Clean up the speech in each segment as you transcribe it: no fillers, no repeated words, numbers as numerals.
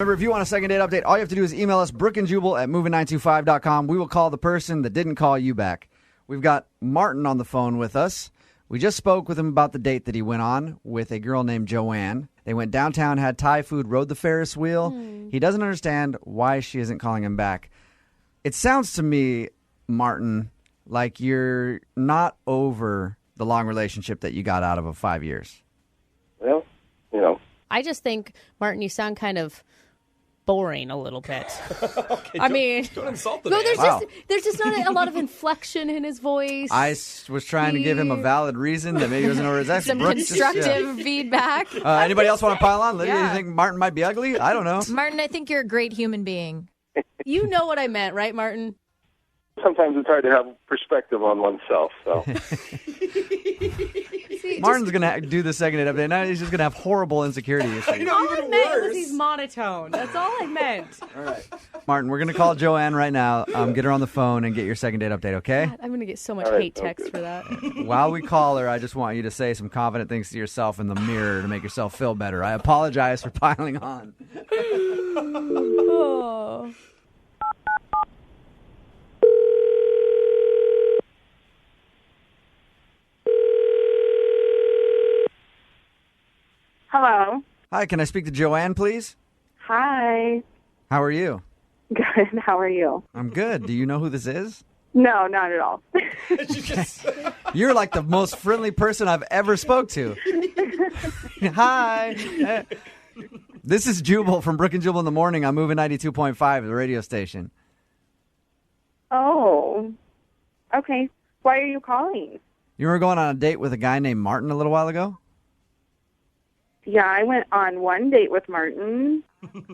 Remember, if you want a second date update, all you have to do is email us, brookeandjubal@moving925.com. We will call the person that didn't call you back. We've got Martin on the phone with us. We just spoke with him about the date that he went on with a girl named Joanne. They went downtown, had Thai food, rode the Ferris wheel. He doesn't understand why she isn't calling him back. It sounds to me, Martin, like you're not over the long relationship that you got out of 5 years. Well, I just think, Martin, you sound kind of boring a little bit. Okay, I mean, don't insult the no, man. there's just not a lot of inflection in his voice. I was trying to give him a valid reason that maybe he wasn't over his ex. Some constructive feedback. Anybody else want to pile on? Lydia, Yeah. you think Martin might be ugly? I don't know. Martin, I think you're a great human being. You know what I meant, right, Martin? sometimes it's hard to have perspective on oneself. So Martin's going to do the second update. Now he's just going to have horrible insecurity issues. All I meant was he's monotone. That's all I meant. All right. Martin, we're going to call Joanne right now, get her on the phone, and get your second date update, okay? God, I'm going to get so much All right, hate text for that. While we call her, I just want you to say some confident things to yourself in the mirror to make yourself feel better. I apologize for piling on. Oh. Hello. Hi, can I speak to Joanne, please? Hi. How are you? Good. How are you? I'm good. Do you know who this is? No, not at all. You're like the most friendly person I've ever spoke to. Hi. This is Jubal from Brooke and Jubal in the Morning. I'm moving 92.5, the radio station. Oh. Okay. Why are you calling? You were going on a date with a guy named Martin a little while ago? Yeah, I went on one date with Martin.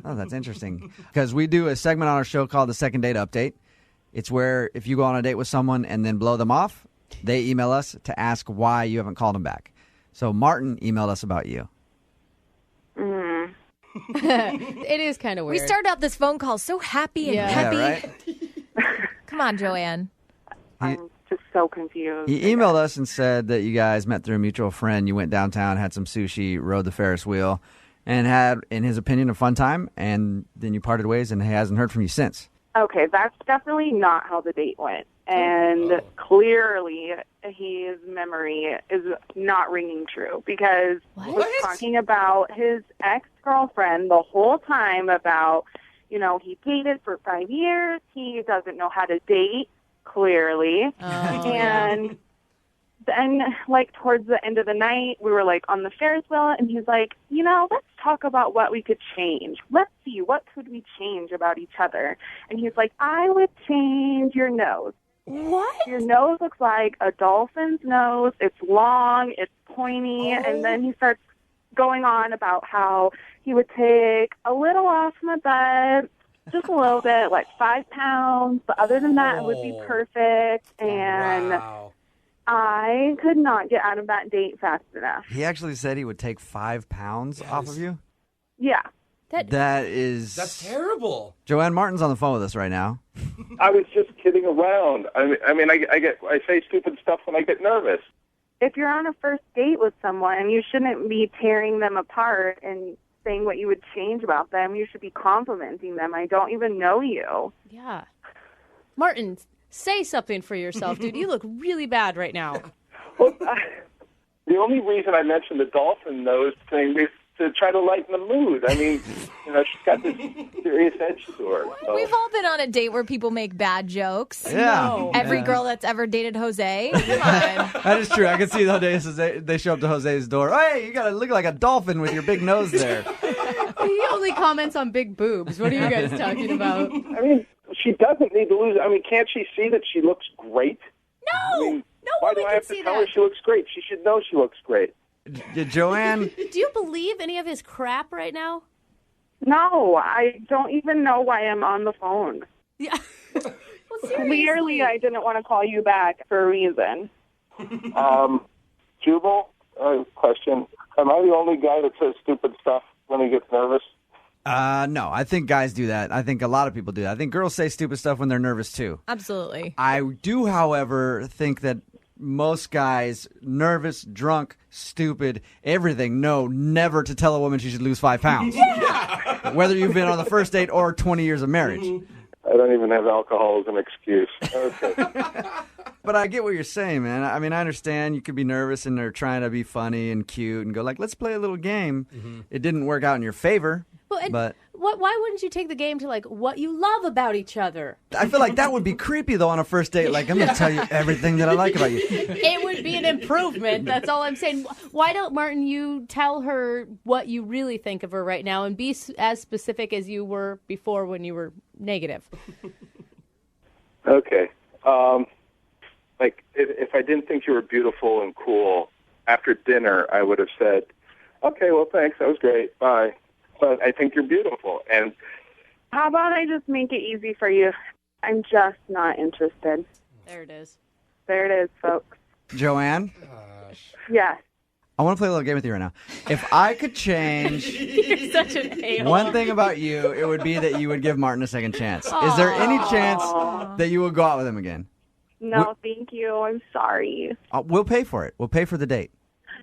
Oh, that's interesting. Because we do a segment on our show called the Second Date Update. It's where if you go on a date with someone and then blow them off, they email us to ask why you haven't called them back. So Martin emailed us about you. It is kind of weird. We started out this phone call so happy and peppy. Yeah, right? Come on, Joanne. I'm just so confused. He emailed us and said that you guys met through a mutual friend. You went downtown, had some sushi, rode the Ferris wheel, and had, in his opinion, a fun time. And then you parted ways, and he hasn't heard from you since. Okay, that's definitely not how the date went. And clearly, his memory is not ringing true because he was talking about his ex-girlfriend the whole time about, you know, he dated for 5 years. He doesn't know how to date, clearly. And then, like, towards the end of the night, we were, like, on the Ferris wheel, and he's like, you know, let's talk about what we could change. Let's see, what could we change about each other? And he's like, I would change your nose. What? Your nose looks like a dolphin's nose. It's long, it's pointy, and then he starts going on about how he would take a little off my butt, just a little bit, like 5 pounds, but other than that, it would be perfect. And Wow. I could not get out of that date fast enough. He actually said he would take 5 pounds off of you? Yeah. That's terrible. Joanne Martin's on the phone with us right now. I was just kidding around. I say stupid stuff when I get nervous. If you're on a first date with someone, you shouldn't be tearing them apart and saying what you would change about them. You should be complimenting them. I don't even know you. Yeah. Martin, say something for yourself, dude. You look really bad right now. Well, the only reason I mentioned the dolphin nose thing is to try to lighten the mood. I mean, you know, she's got this serious edge to her. So. We've all been on a date where people make bad jokes. Yeah. No. Every girl that's ever dated Jose. Come on. That is true. I can see the they show up to Jose's door. Hey, you got to look like a dolphin with your big nose there. He only comments on big boobs. What are you guys talking about? I mean, she doesn't need to lose. I mean, can't she see that she looks great? No! I mean, No why woman do I can have see to tell that. her she looks great? She should know she looks great. Joanne, Do you believe any of his crap right now? No, I don't even know why I'm on the phone. Yeah. Well, seriously. Clearly, I didn't want to call you back for a reason. Jubal, question. Am I the only guy that says stupid stuff when he gets nervous? no, I think guys do that. I think a lot of people do that. I think girls say stupid stuff when they're nervous, too. Absolutely. I do, however, think that most guys, nervous, drunk, stupid, everything, know never to tell a woman she should lose 5 pounds. Yeah. Whether you've been on the first date or 20 years of marriage. I don't even have alcohol as an excuse. Okay. But I get what you're saying, man. I mean, I understand you could be nervous and they're trying to be funny and cute and go like, let's play a little game. Mm-hmm. It didn't work out in your favor. But why wouldn't you take the game to, like, what you love about each other? I feel like that would be creepy, though, on a first date. Like, I'm going to tell you everything that I like about you. It would be an improvement. That's all I'm saying. Why don't, Martin, you tell her what you really think of her right now and be as specific as you were before when you were negative? Okay. Like, if I didn't think you were beautiful and cool, after dinner, I would have said, okay, well, thanks. That was great. Bye. But I think you're beautiful. And how about I just make it easy for you? I'm just not interested. There it is. There it is, folks. Joanne? Yes. I want to play a little game with you right now. If I could change You're such an a-hole. one thing about you, it would be that you would give Martin a second chance. Aww. Is there any chance that you will go out with him again? No, thank you. I'm sorry. We'll pay for it. We'll pay for the date.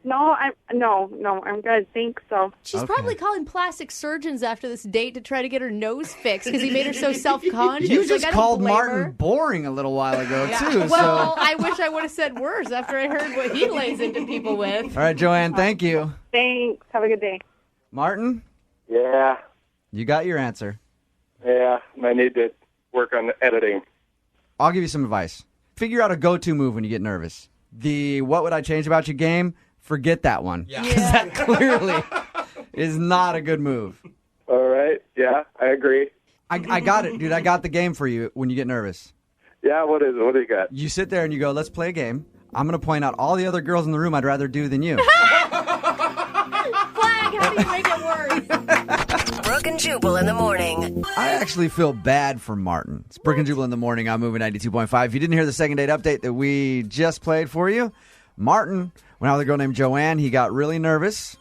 No, I'm good. Thanks. So she's probably calling plastic surgeons after this date to try to get her nose fixed because he made her so self-conscious. You just called Martin boring a little while ago, too. Well, I wish I would have said worse after I heard what he lays into people with. All right, Joanne, thank you. Thanks. Have a good day. Martin? yeah, You got your answer. I need to work on the editing. I'll give you some advice. Figure out a go-to move when you get nervous. The what would I change about you game, forget that one. Because that clearly is not a good move. All right. Yeah, I agree. I got it, dude. I got the game for you when you get nervous. Yeah, what is it? What do you got? You sit there and you go, let's play a game. I'm going to point out all the other girls in the room I'd rather do than you. Flag, how do you make it worse? Brooke and Jubal in the morning. I actually feel bad for Martin. It's Brooke and Jubal in the morning on Moving 92.5. If you didn't hear the second date update that we just played for you, Martin went out with a girl named Joanne. He got really nervous.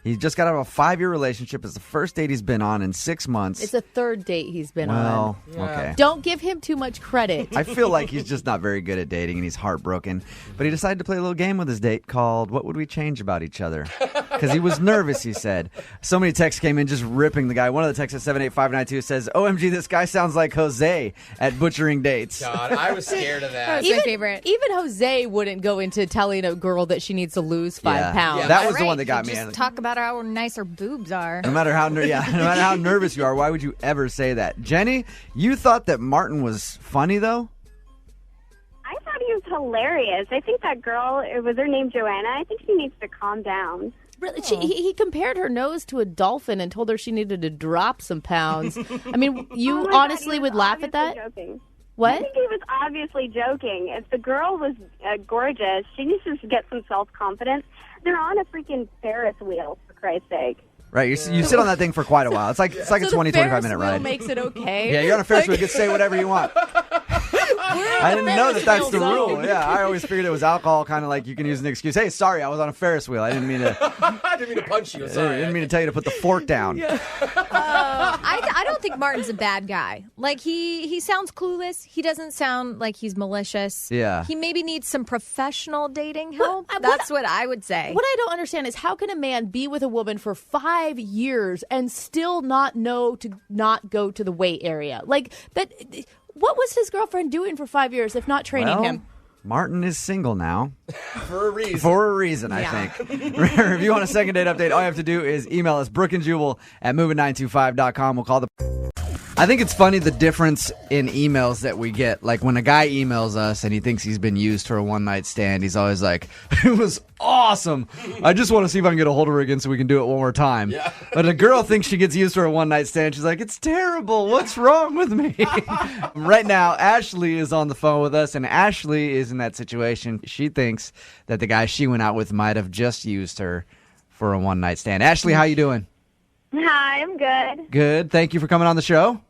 He just got out of a 5-year relationship. It's the first date he's been on in 6 months. It's the third date he's been on. Okay. Don't give him too much credit. I feel like he's just not very good at dating and he's heartbroken. But he decided to play a little game with his date called What Would We Change About Each Other? Because he was nervous, he said. So many texts came in just ripping the guy. One of the texts at 78592 says, OMG, this guy sounds like Jose at butchering dates. God, I was scared of that. That's my favorite. Even Jose wouldn't go into telling a girl that she needs to lose 5 pounds. Yeah, that was the one that got me. Just talk about how nice her boobs are. No matter how nervous you are, why would you ever say that? Jenny, you thought that Martin was funny, though? I thought he was hilarious. I think that girl, was her name Joanna? I think she needs to calm down. Really, he compared her nose to a dolphin and told her she needed to drop some pounds. I mean, you honestly would laugh at that? Joking. What? I think he was obviously joking. If the girl was gorgeous, she needs to get some self-confidence. They're on a freaking Ferris wheel, for Christ's sake. Right, you sit on that thing for quite a while. It's like a 20-25 minute ride. Makes it okay. Yeah, you're on a Ferris wheel. You can say whatever you want. I didn't know that's the rule. Yeah, I always figured it was alcohol, kind of like you can use an excuse. Hey, sorry, I was on a Ferris wheel. I didn't mean to. I didn't mean to punch you. Sorry. I didn't mean to tell you to put the fork down. I don't think Martin's a bad guy. Like, he sounds clueless. He doesn't sound like he's malicious. Yeah. He maybe needs some professional dating help. That's what I would say. What I don't understand is how can a man be with a woman for 5 years and still not know to not go to the weight area? Like, that. What was his girlfriend doing for 5 years if not training him? Martin is single now. For a reason. For a reason, I think. Remember, if you want a second date update, all you have to do is email us, brookandjubal@moving925.com. We'll call the... I think it's funny the difference in emails that we get. Like when a guy emails us and he thinks he's been used for a one-night stand, he's always like, it was awesome. I just want to see if I can get a hold of her again so we can do it one more time. Yeah. But a girl thinks she gets used for a one-night stand. She's like, it's terrible. What's wrong with me? Right now, Ashley is on the phone with us, and Ashley is in that situation. She thinks that the guy she went out with might have just used her for a one-night stand. Ashley, how you doing? Hi, I'm good. Good. Thank you for coming on the show.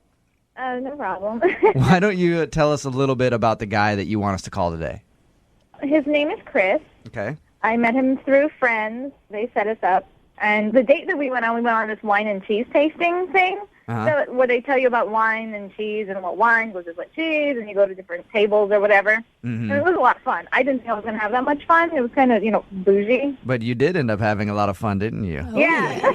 No problem. Why don't you tell us a little bit about the guy that you want us to call today? His name is Chris. Okay. I met him through friends. They set us up. And the date that we went on this wine and cheese tasting thing. where they tell you about wine and cheese and what wine goes with what cheese, and you go to different tables or whatever. And it was a lot of fun. I didn't think I was going to have that much fun. It was kind of, bougie. But you did end up having a lot of fun, didn't you? Yeah.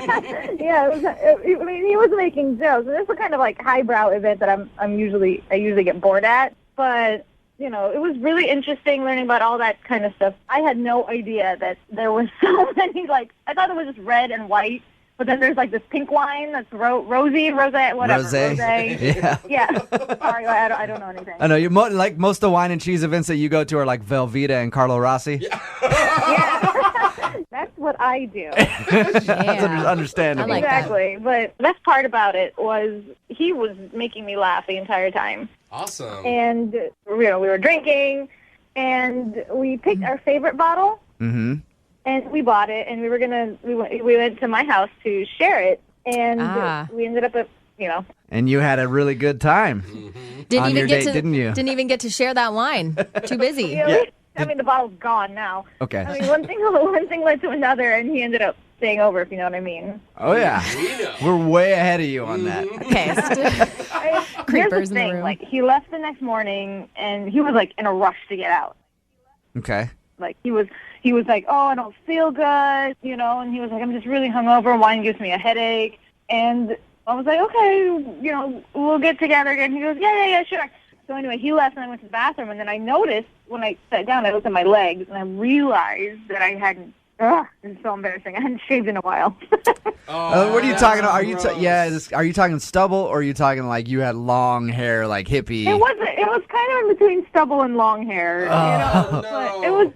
Yeah. He was making jokes. And this is kind of like highbrow event that I usually get bored at. But, it was really interesting learning about all that kind of stuff. I had no idea that there was so many, I thought it was just red and white. But then there's this pink wine that's rosé, whatever. Rosé. Yeah. Sorry, I don't know anything. I know you most of the wine and cheese events that you go to are like Velveeta and Carlo Rossi. Yeah. That's what I do. That's understandable. I like exactly. But the best part about it was he was making me laugh the entire time. Awesome. And we were drinking, and we picked our favorite bottle. Mm-hmm. And we bought it, and we went to my house to share it, and we ended up And you had a really good time on your date, didn't you? Didn't even get to share that wine. Too busy. The bottle's gone now. Okay. One thing led to another, and he ended up staying over, if you know what I mean. Oh, yeah. We're way ahead of you on that. Okay. Here's the thing. He left the next morning, and he was, in a rush to get out. Okay. He was like, oh, I don't feel good, and he was like, I'm just really hungover. Wine gives me a headache. And I was like, okay, we'll get together again. He goes, yeah, sure. So anyway, he left, and I went to the bathroom, and then I noticed when I sat down, I looked at my legs, and I realized that I hadn't. It's so embarrassing. I hadn't shaved in a while. What are you talking about? Are you talking stubble, or are you talking like you had long hair, like hippie? It was kind of in between stubble and long hair. But it was.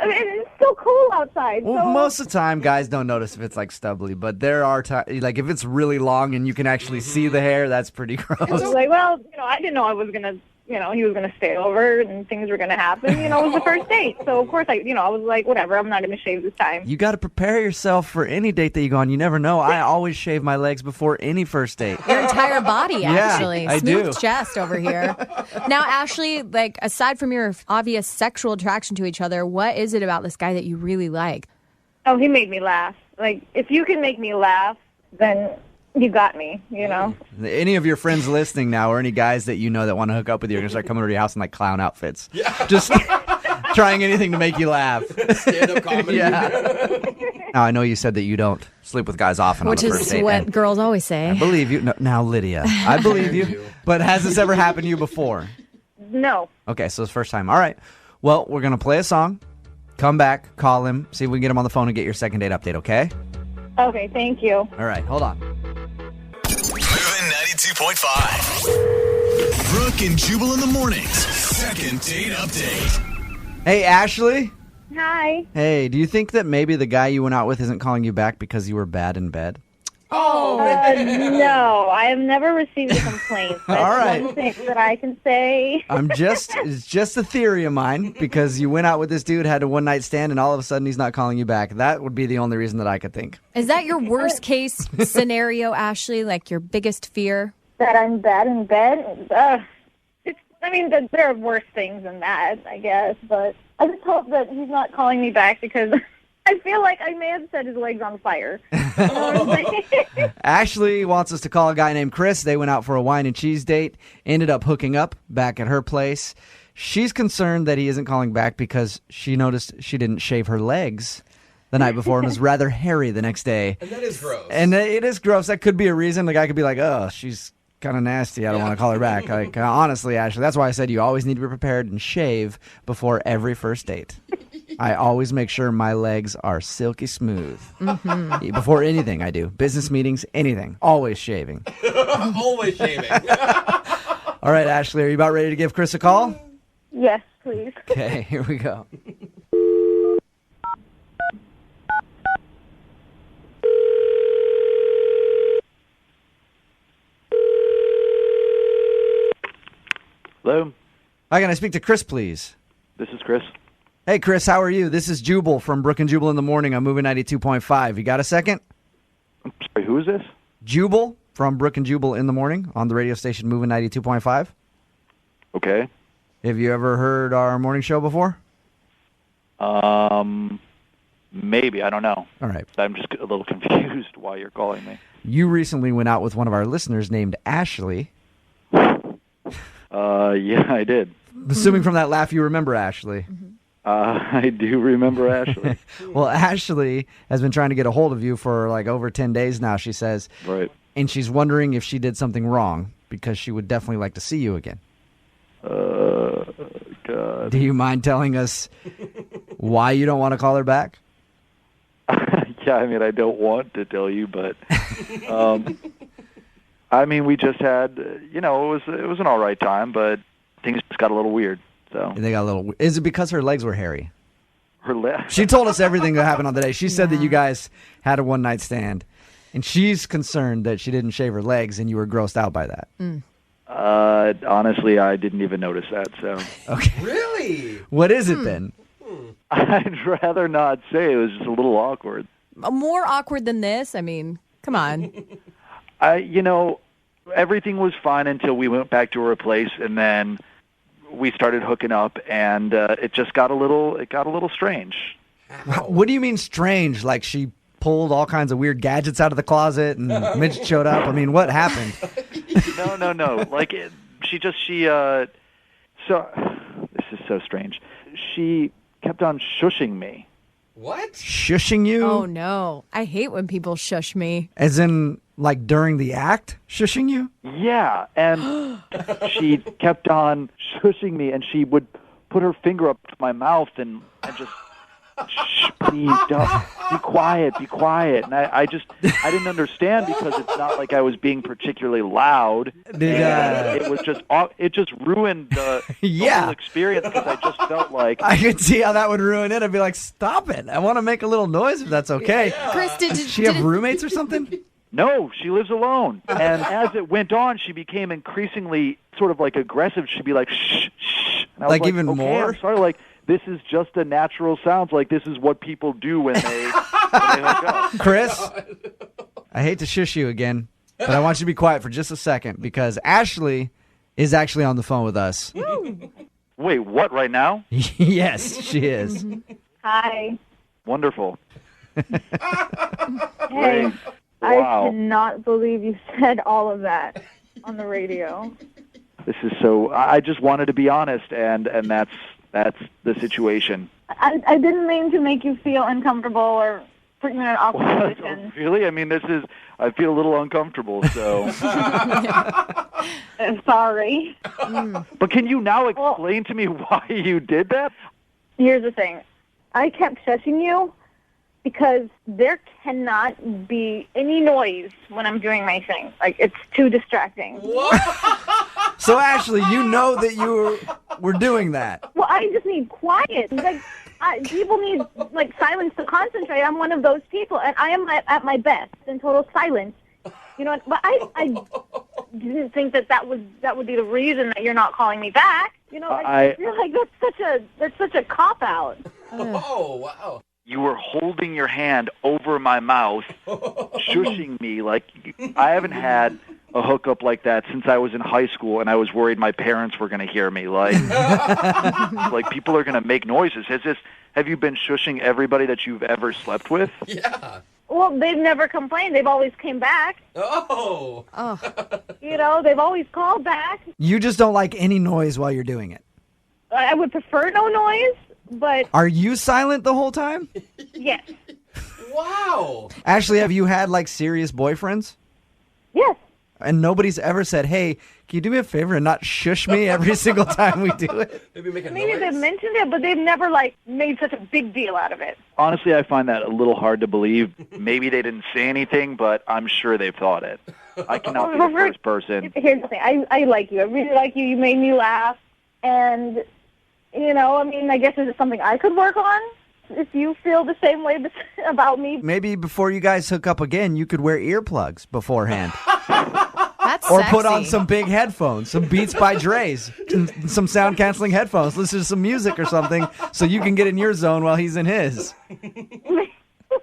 It's still cool outside. Well, most of the time, guys don't notice if it's stubbly, but there are times, if it's really long and you can actually see the hair, that's pretty gross. I was like, I didn't know I was gonna, he was gonna stay over and things were gonna happen. It was the first date, so of course I was like, whatever, I'm not gonna shave this time. You got to prepare yourself for any date that you go on. You never know. I always shave my legs before any first date. Your entire body, actually. Yeah, I Smooth do. chest over here. Now, Ashley, aside from your obvious sexual attraction to each other, what is it about this guy that you really like? Oh, he made me laugh. If you can make me laugh, then you got me, Any of your friends listening now, or any guys that you know that want to hook up with you, are going to start coming to your house in clown outfits. Yeah. Just trying anything to make you laugh. Stand-up comedy. Yeah. Now, I know you said that you don't sleep with guys often on the first date. Which is what girls always say. I believe you. No, now, Lydia, I believe you. But has this ever happened to you before? No. Okay, so it's first time. All right. Well, we're going to play a song, come back, call him, see if we can get him on the phone and get your second date update, okay? Okay, thank you. All right, hold on. Moving 92.5. Brooke and Jubal in the mornings. Second date update. Hey, Ashley. Hi. Hey, do you think that maybe the guy you went out with isn't calling you back because you were bad in bed? No, I have never received a complaint. That's All right. one thing that I can say. It's just a theory of mine, because you went out with this dude, had a one-night stand, and all of a sudden he's not calling you back. That would be the only reason that I could think. Is that your worst case scenario, Ashley? Your biggest fear? That I'm bad in bed? There are worse things than that, I guess. But I just hope that he's not calling me back, because I feel like I may have set his legs on fire. You know what I'm saying? Ashley wants us to call a guy named Chris. They went out for a wine and cheese date, ended up hooking up back at her place. She's concerned that he isn't calling back because she noticed she didn't shave her legs the night before and was rather hairy the next day. And that is gross. And it is gross. That could be a reason. The guy could be like, oh, she's kind of nasty. I don't want to call her back. Honestly, Ashley, that's why I said you always need to be prepared and shave before every first date. I always make sure my legs are silky smooth. Mm-hmm. Before anything I do. Business meetings, anything. Always shaving. Always shaving. All right, Ashley, are you about ready to give Chris a call? Yes, please. Okay, here we go. Hello? Hi, can I speak to Chris, please? This is Chris. Hey, Chris, how are you? This is Jubal from Brooke and Jubal in the morning. I'm moving 92.5. You got a second? I'm sorry, who is this? Jubal from Brooke and Jubal in the morning on the radio station moving 92.5. Okay. Have you ever heard our morning show before? Maybe, I don't know. All right. I'm just a little confused why you're calling me. You recently went out with one of our listeners named Ashley. Yeah, I did. Assuming from that laugh you remember Ashley. I do remember Ashley. Well, Ashley has been trying to get a hold of you for like over 10 days now, she says. Right. And she's wondering if she did something wrong because she would definitely like to see you again. God. Do you mind telling us why you don't want to call her back? Yeah, I mean, I don't want to tell you, but I mean, we just had, it was an all right time, but things just got a little weird. So They got a little. Is it because her legs were hairy? her left. She told us everything that happened on the day. She said that you guys had a one-night stand, and she's concerned that she didn't shave her legs, and you were grossed out by that. Honestly, I didn't even notice that. So Okay. Really? What is it then? I'd rather not say. It was just a little awkward. More awkward than this? I mean, come on. Everything was fine until we went back to her place, and then we started hooking up, and it just got a little strange. What do you mean strange? Like she pulled all kinds of weird gadgets out of the closet and Mitch showed up? I mean, what happened? No. Like so this is so strange. She kept on shushing me. What? Shushing you? Oh, no. I hate when people shush me. As in, like, during the act? Shushing you? Yeah, and she kept on shushing me, and she would put her finger up to my mouth and just, shh, please, don't, be quiet. And I didn't understand because it's not like I was being particularly loud. It just ruined the whole experience because I just felt like... I could see how that would ruin it. I'd be like, stop it. I want to make a little noise if that's okay. Yeah. Chris, Does she have roommates or something? No, she lives alone. And as it went on, she became increasingly sort of like aggressive. She'd be like, shh, shh. And I was Like even okay, more? I'm sorry, like, this is just a natural sound. Like, this is what people do when they hook up. Chris, I hate to shush you again, but I want you to be quiet for just a second because Ashley is actually on the phone with us. Wait, what, right now? Yes, she is. Hi. Wonderful. Hey, I Wow. cannot believe you said all of that on the radio. This is so... I just wanted to be honest, and that's the situation. I didn't mean to make you feel uncomfortable or put you in an awkward position. Really? I mean, I feel a little uncomfortable, so... Sorry. But can you now explain to me why you did that? Here's the thing. I kept shushing you because there cannot be any noise when I'm doing my thing. Like, it's too distracting. So, Ashley, you know that you were doing that. Well, I just need quiet. Like, people need, like, silence to concentrate. I'm one of those people, and I am at my best in total silence. You know, but I didn't think that would be the reason that you're not calling me back. You know, I feel like that's such a cop out. Oh, wow. You were holding your hand over my mouth, shushing me. Like, I haven't had a hookup like that since I was in high school, and I was worried my parents were going to hear me. Like, like people are going to make noises. Have you been shushing everybody that you've ever slept with? Yeah. Well, they've never complained. They've always came back. Oh. You know, they've always called back. You just don't like any noise while you're doing it. I would prefer no noise, but Are you silent the whole time? yes. Wow. Ashley, have you had, like, serious boyfriends? Yes. And nobody's ever said, hey, can you do me a favor and not shush me every single time we do it? Maybe make a Maybe noise. they've mentioned it, but they've never, like, made such a big deal out of it. Honestly, I find that a little hard to believe. Maybe they didn't say anything, but I'm sure they've thought it. I cannot be the first person. Here's the thing. I like you. I really like you. You made me laugh. And, you know, I mean, I guess is it something I could work on? If you feel the same way about me. Maybe before you guys hook up again, you could wear earplugs beforehand. That's Or sexy. put on some big headphones, some Beats by Dre's, some sound-canceling headphones, listen to some music or something so you can get in your zone while he's in his.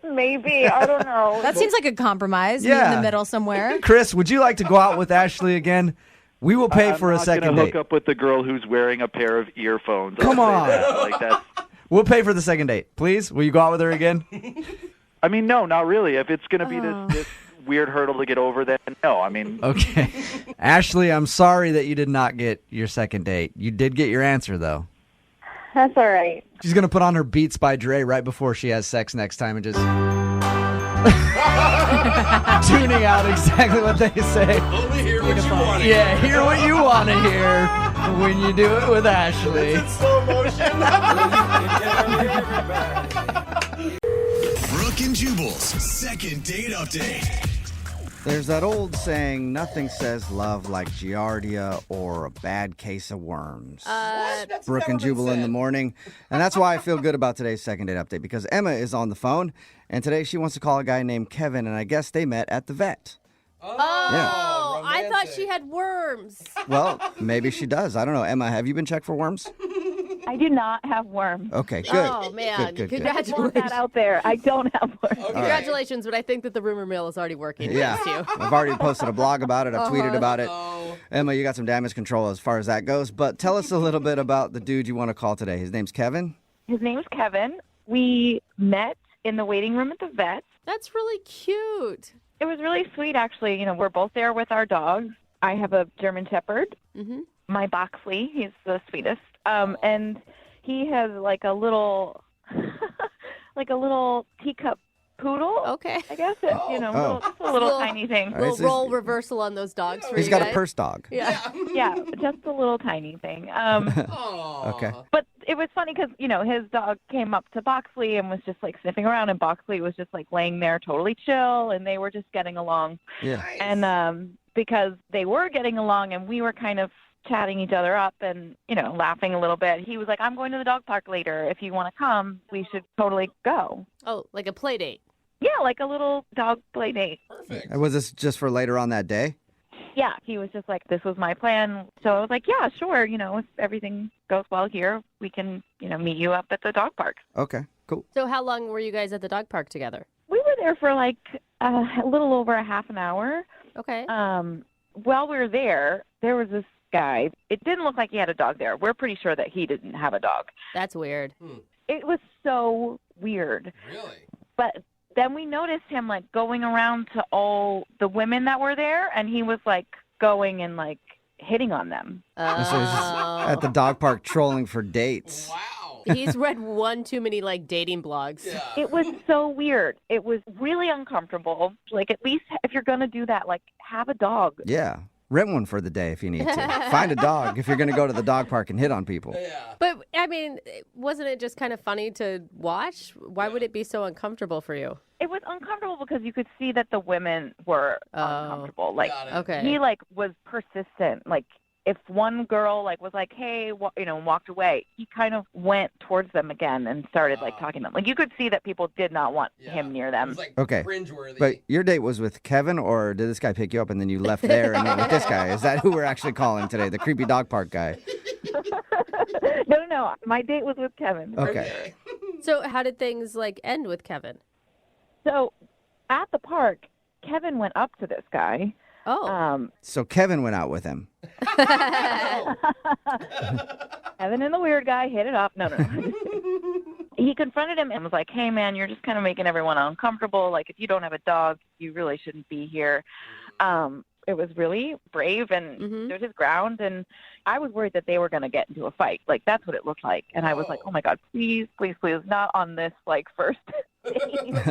Maybe. I don't know. That seems like a compromise. Meet Yeah. in the middle somewhere. Chris, would you like to go out with Ashley again? We will pay for a second I'm not going to date. hook up with the girl who's wearing a pair of earphones. Come I'll say on. that. Like, that's... We'll pay for the second date. Please, will you go out with her again? I mean, no, not really. If it's going to be this weird hurdle to get over, then no. I mean, Okay. Ashley, I'm sorry that you did not get your second date. You did get your answer, though. That's all right. She's going to put on her Beats by Dre right before she has sex next time and just tuning out exactly what they say. Only hear what you want to Yeah, hear what you want to hear when you do it with Ashley. in slow motion. Brooke and Jubal's second date update. There's that old saying, nothing says love like Giardia or a bad case of worms. That's Brooke and never been Jubal in the said. morning. And that's why I feel good about today's second date update, because Emma is on the phone, and today she wants to call a guy named Kevin, and I guess they met at the vet. Oh, Yeah. I thought she had worms. Well, maybe she does. I don't know. Emma, have you been checked for worms? I do not have worms. Okay, good. Oh, man. Good. I want Congratulations. that out there. I don't have worms. Congratulations, but I think that the rumor mill is already working against you. I've already posted a blog about it. I've tweeted about it. Oh. Emma, you got some damage control as far as that goes. But tell us a little bit about the dude you want to call today. His name's Kevin. His name's Kevin. We met in the waiting room at the vet. That's really cute. It was really sweet, actually. You know, we're both there with our dogs. I have a German Shepherd. Mm-hmm. My Boxley, he's the sweetest. And he has like a little, like a little teacup poodle. Okay. I guess it's, just a little tiny thing. All right, Little so role reversal on those dogs for He's you got guys. a purse dog. Yeah. Yeah, just a little tiny thing. Aw. Okay. But it was funny because, his dog came up to Boxley and was just like sniffing around, and Boxley was just like laying there totally chill, and they were just getting along. Yeah. Nice. And because they were getting along and we were kind of chatting each other up and, laughing a little bit, he was like, I'm going to the dog park later. If you want to come, we should totally go. Oh, like a play date. Yeah, like a little dog play date. Perfect. And was this just for later on that day? Yeah, he was just like, this was my plan. So I was like, yeah, sure. If everything goes well here, we can, meet you up at the dog park. Okay, cool. So how long were you guys at the dog park together? We were there for like a little over a half an hour. Okay. While we were there was this guy. It didn't look like he had a dog there. We're pretty sure that he didn't have a dog. That's weird. It was so weird. Really? But then we noticed him like going around to all the women that were there, and he was like going and like hitting on them. So he's just at the dog park trolling for dates. Wow. He's read one too many like dating blogs. Yeah. It was so weird. It was really uncomfortable. Like, at least if you're going to do that, like, have a dog. Yeah. Rent one for the day if you need to. Find a dog if you're going to go to the dog park and hit on people. Yeah. But I mean, wasn't it just kind of funny to watch? Why would it be so uncomfortable for you? It was uncomfortable because you could see that the women were uncomfortable. Like, Got it. Okay. he, like, was persistent. Like, if one girl, like, was like, hey, walked away, he kind of went towards them again and started, like, talking to them. Like, you could see that people did not want him near It them. was like Okay. cringeworthy. But your date was with Kevin, or did this guy pick you up and then you left there and went with this guy? Is that who we're actually calling today, the creepy dog park guy? No. My date was with Kevin. Okay. So how did things like end with Kevin? So, at the park, Kevin went up to this guy. Oh. So Kevin went out with him. Evan and the weird guy hit it up. No. He confronted him and was like, hey, man, you're just kind of making everyone uncomfortable. Like, if you don't have a dog, you really shouldn't be here. It was really brave and stood his ground. And I was worried that they were going to get into a fight. Like, that's what it looked like. And I was like, oh, my God, please, not on this, like, first date.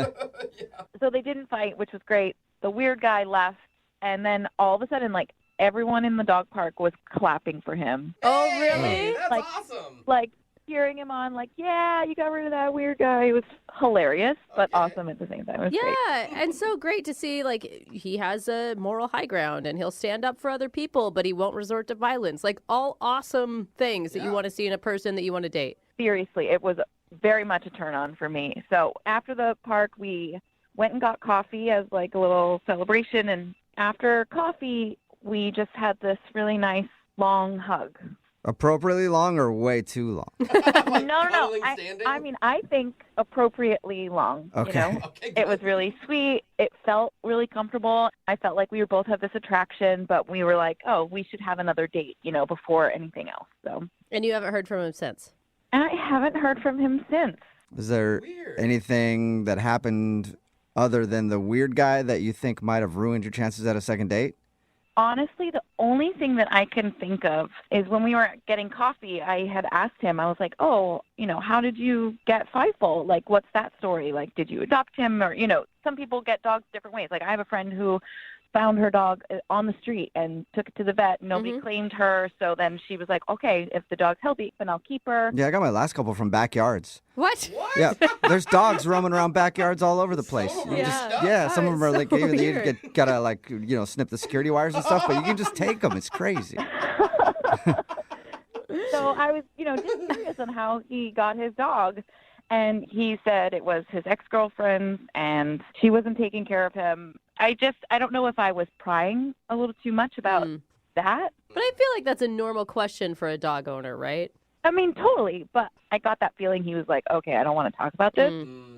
So they didn't fight, which was great. The weird guy left. And then all of a sudden, like, everyone in the dog park was clapping for him. Oh, really? Hey, that's Like- awesome. Like, cheering him on, like, yeah, you got rid of that weird guy. It was hilarious, but awesome at the same time. It was great. Yeah, and so great to see, like, he has a moral high ground and he'll stand up for other people, but he won't resort to violence. Like, all awesome things that you want to see in a person that you want to date. Seriously, it was very much a turn on for me. So after the park, we went and got coffee as, like, a little celebration. And after coffee, we just had this really nice long hug. Appropriately long or way too long? Like No. cuddling, standing? I mean, I think appropriately long. Okay. Okay, It was good. really sweet. It felt really comfortable. I felt like we both have this attraction, but we were like, oh, we should have another date, before anything else. So And you haven't heard from him since? And I haven't heard from him since. Is there anything that happened other than the weird guy that you think might have ruined your chances at a second date? Honestly, the only thing that I can think of is when we were getting coffee, I had asked him, I was like, oh, how did you get Feifel? Like, what's that story? Like, did you adopt him? Or, some people get dogs different ways. Like, I have a friend who found her dog on the street and took it to the vet. Nobody claimed her. So then she was like, okay, if the dog's healthy, then I'll keep her. Yeah, I got my last couple from backyards. What? Yeah, there's dogs roaming around backyards all over the place. Some of them are like, you gotta snip the security wires and stuff, but you can just take them. It's crazy. So I was, just curious on how he got his dog. And he said it was his ex-girlfriend and she wasn't taking care of him. I don't know if I was prying a little too much about that. But I feel like that's a normal question for a dog owner, right? I mean, totally. But I got that feeling he was like, okay, I don't want to talk about this.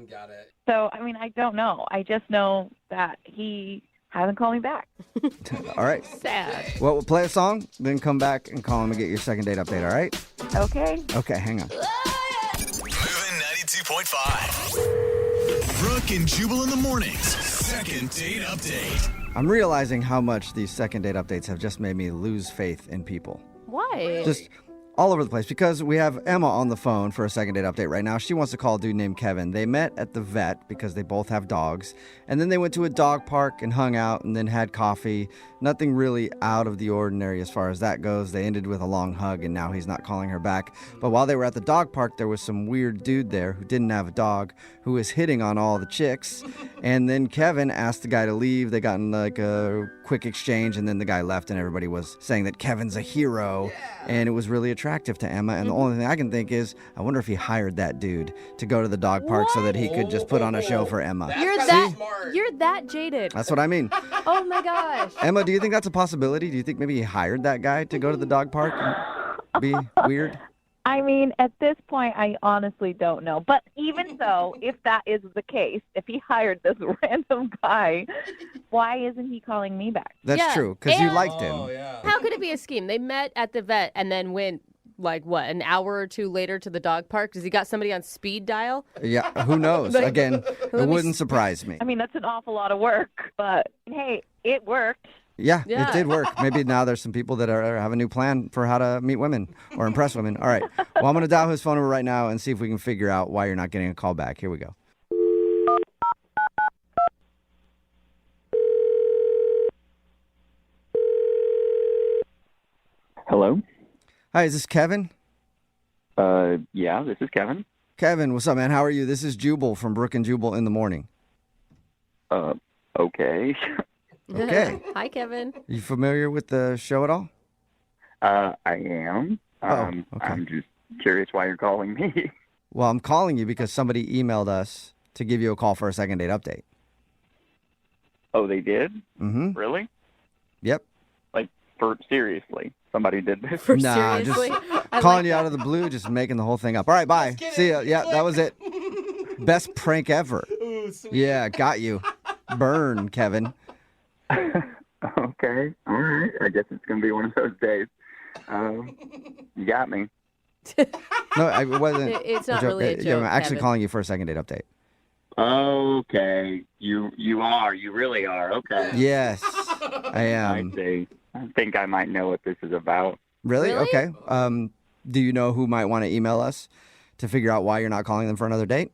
Got it. So, I mean, I don't know. I just know that he hasn't called me back. All right. Sad. Well, we'll play a song, then come back and call him and get your second date update, all right? Okay. Okay, hang on. Moving 92.5. Brooke and Jubal in the mornings. Second date update. I'm realizing how much these second date updates have just made me lose faith in people. Why? Just all over the place, because we have Emma on the phone for a second date update right now. She wants to call a dude named Kevin. They met at the vet because they both have dogs, and then they went to a dog park and hung out and then had coffee. Nothing really out of the ordinary as far as that goes. They ended with a long hug, and now he's not calling her back. But while they were at the dog park, there was some weird dude there who didn't have a dog who was hitting on all the chicks. And then Kevin asked the guy to leave. They got in like a quick exchange, and then the guy left, and everybody was saying that Kevin's a hero, and it was really attractive to Emma. And the only thing I can think is, I wonder if he hired that dude to go to the dog park so that he could just put on a show for Emma. You're that jaded. That's what I mean. Oh my gosh. Emma, do you think that's a possibility? Do you think maybe he hired that guy to go to the dog park and be weird? I mean, at this point, I honestly don't know. But even so, if that is the case, if he hired this random guy, why isn't he calling me back? That's true, because you liked him. How could it be a scheme? They met at the vet and then went, an hour or two later to the dog park? Does he got somebody on speed dial? Yeah, who knows? Again, it wouldn't surprise me. I mean, that's an awful lot of work, but hey, it worked. Yeah, it did work. Maybe now there's some people that have a new plan for how to meet women or impress women. All right. Well, I'm going to dial his phone number right now and see if we can figure out why you're not getting a call back. Here we go. Hello? Hi, is this Kevin? Yeah, this is Kevin. Kevin, what's up, man? How are you? This is Jubal from Brooke and Jubal in the morning. Okay. Okay. Hi, Kevin. You familiar with the show at all? I am. Okay. I'm just curious why you're calling me. Well, I'm calling you because somebody emailed us to give you a call for a second date update. Oh, they did? Mm-hmm. Really? Yep. Like, seriously, somebody did this? Seriously? Just calling you out of the blue, just making the whole thing up. All right, bye. See ya. Yeah, that was it. Best prank ever. Ooh, sweet. Yeah, got you. Burn, Kevin. Okay. All right. I guess it's going to be one of those days. You got me. No, it wasn't. It's not really a joke, I'm actually Kevin. calling you for a second date update. Okay. You are. You really are. Okay. Yes, I am. I see. I think I might know what this is about. Really? Really? Okay. Do you know who might want to email us to figure out why you're not calling them for another date?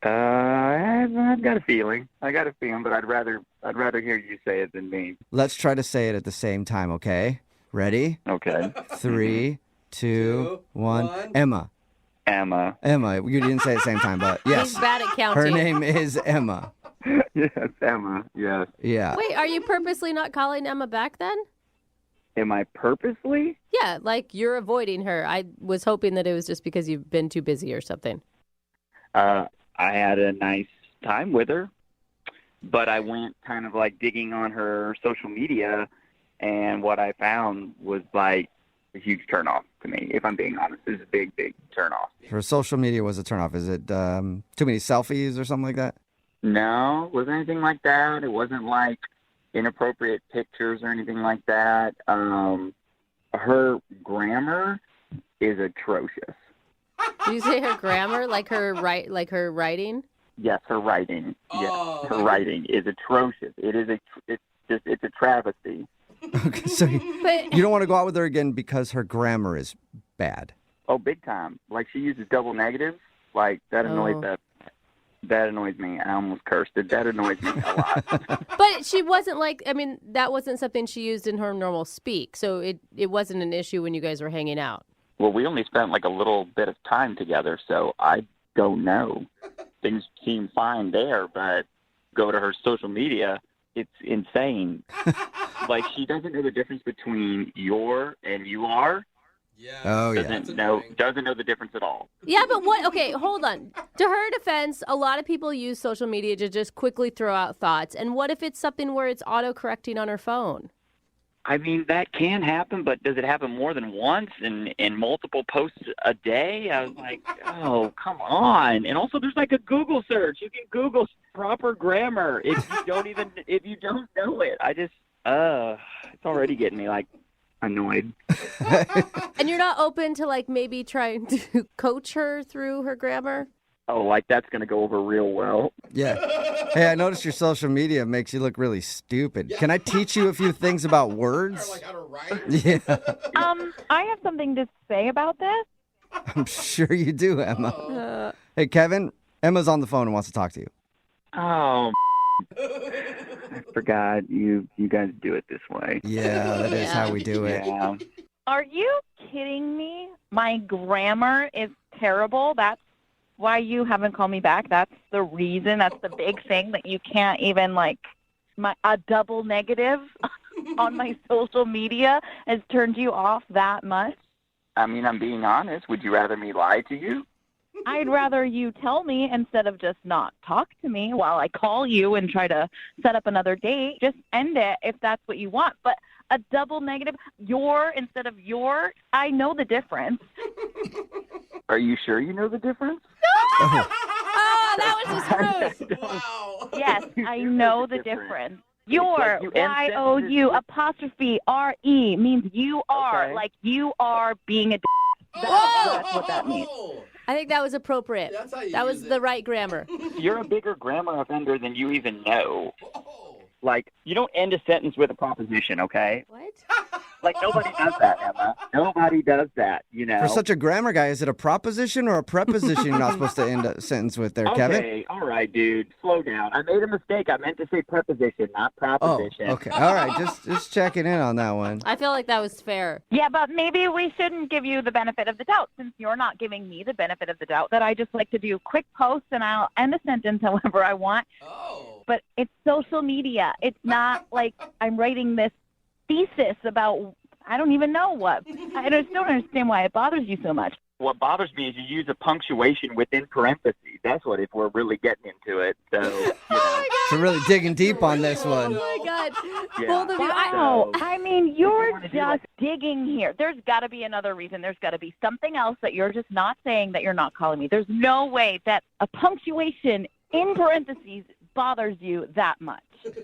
I've got a feeling. But I'd rather hear you say it than me. Let's try to say it at the same time, okay? Ready? Okay. 3, 2, 1. Emma. Emma. You didn't say it at the same time, but yes. He's bad at counting. Her name is Emma. Yes, Emma. Yes. Yeah. Wait, are you purposely not calling Emma back then? Am I purposely? Yeah, like you're avoiding her. I was hoping that it was just because you've been too busy or something. I had a nice time with her, but I went kind of like digging on her social media, and what I found was like a huge turnoff to me, if I'm being honest. It's a big, big turnoff. Her social media was a turnoff. Is it too many selfies or something like that? No, it wasn't anything like that. It wasn't like inappropriate pictures or anything like that. Her grammar is atrocious. Did you say her grammar, like her writing? Yes, her writing. Yes, her writing is atrocious. It's a travesty. Okay, so you don't want to go out with her again because her grammar is bad. Oh, big time. Like, she uses double negatives. Like, that annoys that annoys me. I almost cursed it. That annoys me a lot. But she wasn't that wasn't something she used in her normal speak. So it wasn't an issue when you guys were hanging out. Well, we only spent like a little bit of time together, so I don't know. Things seem fine there, but go to her social media, it's insane. Like, she doesn't know the difference between your and you are. Yeah. Oh, yeah. Doesn't know the difference at all. Yeah, but what? Okay, hold on. To her defense, a lot of people use social media to just quickly throw out thoughts. And what if it's something where it's auto-correcting on her phone? I mean, that can happen, but does it happen more than once and multiple posts a day? I was like, oh, come on. And also, there's like a Google search. You can Google proper grammar if you don't know it. It's already getting me like annoyed. And you're not open to like maybe trying to coach her through her grammar? Oh, like that's going to go over real well. Yeah. Hey, I noticed your social media makes you look really stupid. Can I teach you a few things about words? Or like how to write. Yeah. I have something to say about this. I'm sure you do, Emma. Hey, Kevin, Emma's on the phone and wants to talk to you. Oh, I forgot you guys do it this way. Yeah, that is how we do it. Yeah. Are you kidding me? My grammar is terrible. That's why you haven't called me back. That's the reason. That's the big thing that you can't even a double negative on my social media has turned you off that much. I mean, I'm being honest. Would you rather me lie to you? I'd rather you tell me instead of just not talk to me while I call you and try to set up another date. Just end it if that's what you want. But a double negative, your instead of your, I know the difference. Are you sure you know the difference? Oh, that was just rude. Wow. Yes, I know the difference. Your, like you end Y-O-U, apostrophe R-E means you are, Okay. like you are being a That's what that means. I think that was appropriate. That's how you That was use the it. right grammar. You're a bigger grammar offender than you even know. Whoa. Like, you don't end a sentence with a proposition, okay? What? Like, nobody does that, Emma. Nobody does that, you know? For such a grammar guy, is it a proposition or a preposition you're not supposed to end a sentence with there, Kevin? Okay, all right, dude. Slow down. I made a mistake. I meant to say preposition, not Oh, proposition. okay. All right, just checking in on that one. I feel like that was fair. Yeah, but maybe we shouldn't give you the benefit of the doubt since you're not giving me the benefit of the doubt that I just like to do quick posts and I'll end a sentence however I want. Oh. But it's social media. It's not like I'm writing this thesis about I don't even know what. I just don't understand why it bothers you so much. What bothers me is you use a punctuation within parentheses. That's what, if we're really getting into it. So, you know. So really digging deep on this Oh one. my God. Yeah. Both of you. Wow. So- I mean, you're wanna do just digging here. There's got to be another reason. There's got to be something else that you're just not saying that you're not calling me. There's no way that a punctuation in parentheses bothers you that much.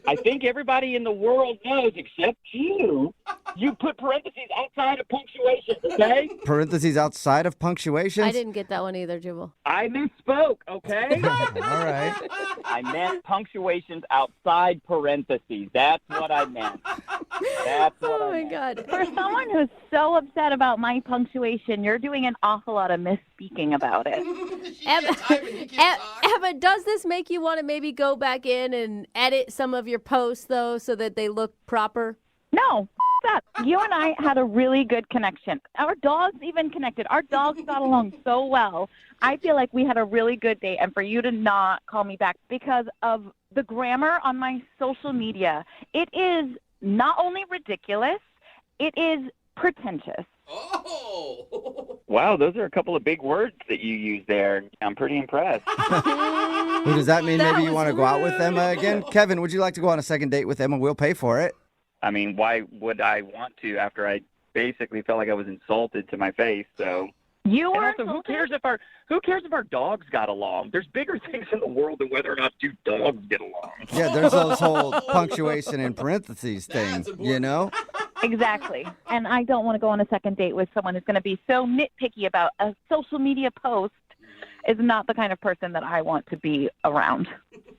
I think everybody in the world knows, except you. You put parentheses outside of punctuation, okay? Parentheses outside of punctuations? I didn't get that one either, Jubal. I misspoke, okay? All right. I meant punctuations outside parentheses. That's what I meant. That's what Oh I my meant. God. For someone who's so upset about my punctuation, you're doing an awful lot of misspeaking about it. She can't type and he can't talk. Emma, does this make you want to maybe go back in and edit some of your posts, though, so that they look proper? No, that. You and I had a really good connection. Our dogs even connected. Our dogs got along so well. I feel like we had a really good date, and for you to not call me back because of the grammar on my social media, it is not only ridiculous, it is pretentious. Oh. Wow, those are a couple of big words that you used there. I'm pretty impressed. Well, does that mean That maybe you was want to go out with rude. Emma again? Kevin, would you like to go on a second date with Emma? We'll pay for it. I mean, why would I want to after I basically felt like I was insulted to my face? So, You and were also, who cares if our dogs got along? There's bigger things in the world than whether or not two dogs get along. Yeah, there's those whole punctuation and parentheses That's thing, important. you know? Exactly. And I don't want to go on a second date with someone who's going to be so nitpicky about a social media post. Is not the kind of person that I want to be around.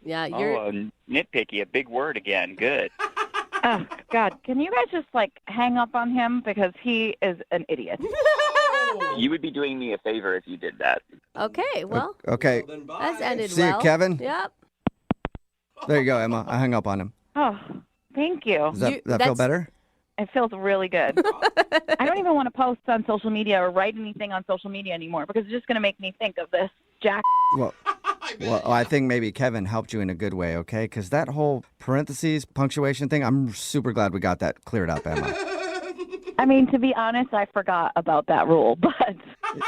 Yeah, you're nitpicky, a big word again. Good. Oh, God. Can you guys just, hang up on him? Because he is an idiot. You would be doing me a favor if you did that. Okay, well. Okay. That's ended See well. you, Kevin. Yep. There you go, Emma. I hung up on him. Oh, thank you. Does that feel better? It feels really good. I don't even want to post on social media or write anything on social media anymore because it's just going to make me think of this Jack. Well, I think maybe Kevin helped you in a good way, okay? Because that whole parentheses, punctuation thing, I'm super glad we got that cleared up, Emma. I mean, to be honest, I forgot about that rule, but... You're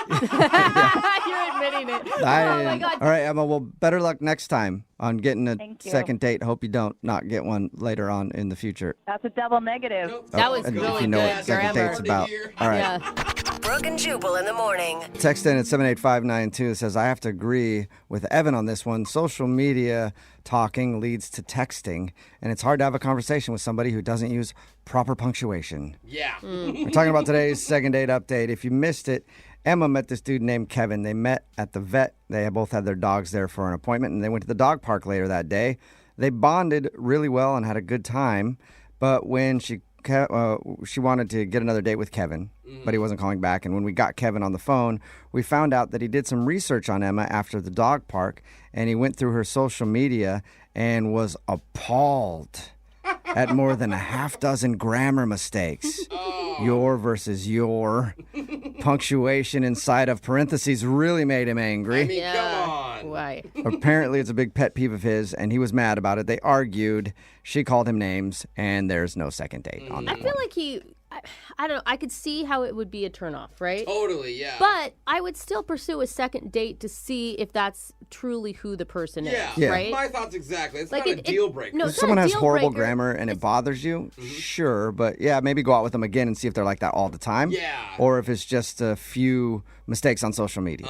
admitting it. Oh, my God. All right, Emma, well, better luck next time on getting a Thank you. second date. Hope you don't not get one later on in the future. That's a double negative. That was and really if you know good what second grammar. date's about. All right. Yeah. Brooke and Jubal in the morning. Text in at 78592 says, I have to agree with Evan on this one. Social media talking leads to texting, and it's hard to have a conversation with somebody who doesn't use proper punctuation. Yeah. We're talking about today's second date update. If you missed it, Emma met this dude named Kevin. They met at the vet. They both had their dogs there for an appointment, and they went to the dog park later that day. They bonded really well and had a good time, but when she wanted to get another date with Kevin, but he wasn't calling back. And when we got Kevin on the phone, we found out that he did some research on Emma after the dog park, and he went through her social media and was appalled at more than a half dozen grammar mistakes. Your versus your. Punctuation inside of parentheses really made him angry. I mean, come on. Right. Apparently, it's a big pet peeve of his, and he was mad about it. They argued. She called him names, and there's no second date on that I feel like I don't know. I could see how it would be a turnoff, right? Totally, yeah. But I would still pursue a second date to see if that's truly who the person yeah. is, right? My thoughts exactly. It's Like not a deal breaker. No, If it's someone not a has deal horrible breaker. grammar and it bothers you, sure. But yeah, maybe go out with them again and see if they're like that all the time. Yeah. Or if it's just a few mistakes on social media.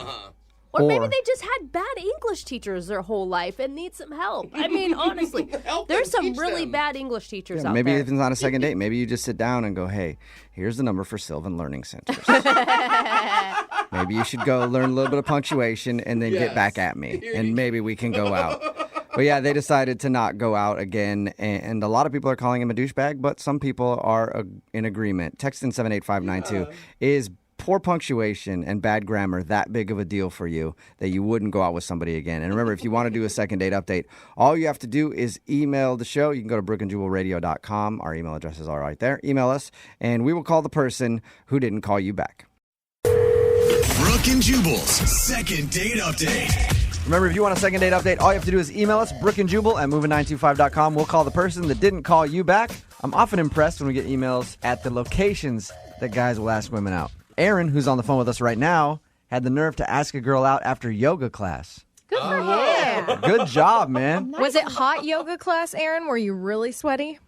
Or maybe they just had bad English teachers their whole life and need some help. I mean, honestly, there's some really bad English teachers out maybe there. if it's not a second date, maybe you just sit down and go, hey, here's the number for Sylvan Learning Centers. Maybe you should go learn a little bit of punctuation and then get back at me. And maybe we can go out. But yeah, they decided to not go out again. And a lot of people are calling him a douchebag, but some people are in agreement. Text in 78592. Is poor punctuation and bad grammar that big of a deal for you that you wouldn't go out with somebody again? And remember, if you want to do a second date update, all you have to do is email the show. You can go to brookeandjubalradio.com. Our email addresses are right there. Email us, and we will call the person who didn't call you back. Brooke and Jubal's second date update. Remember, if you want a second date update, all you have to do is email us, brookeandjubal at moving925.com. We'll call the person that didn't call you back. I'm often impressed when we get emails at the locations that guys will ask women out. Aaron, who's on the phone with us right now, had the nerve to ask a girl out after yoga class. Good for him. Good job, man. Was it hot yoga class, Aaron? Were you really sweaty?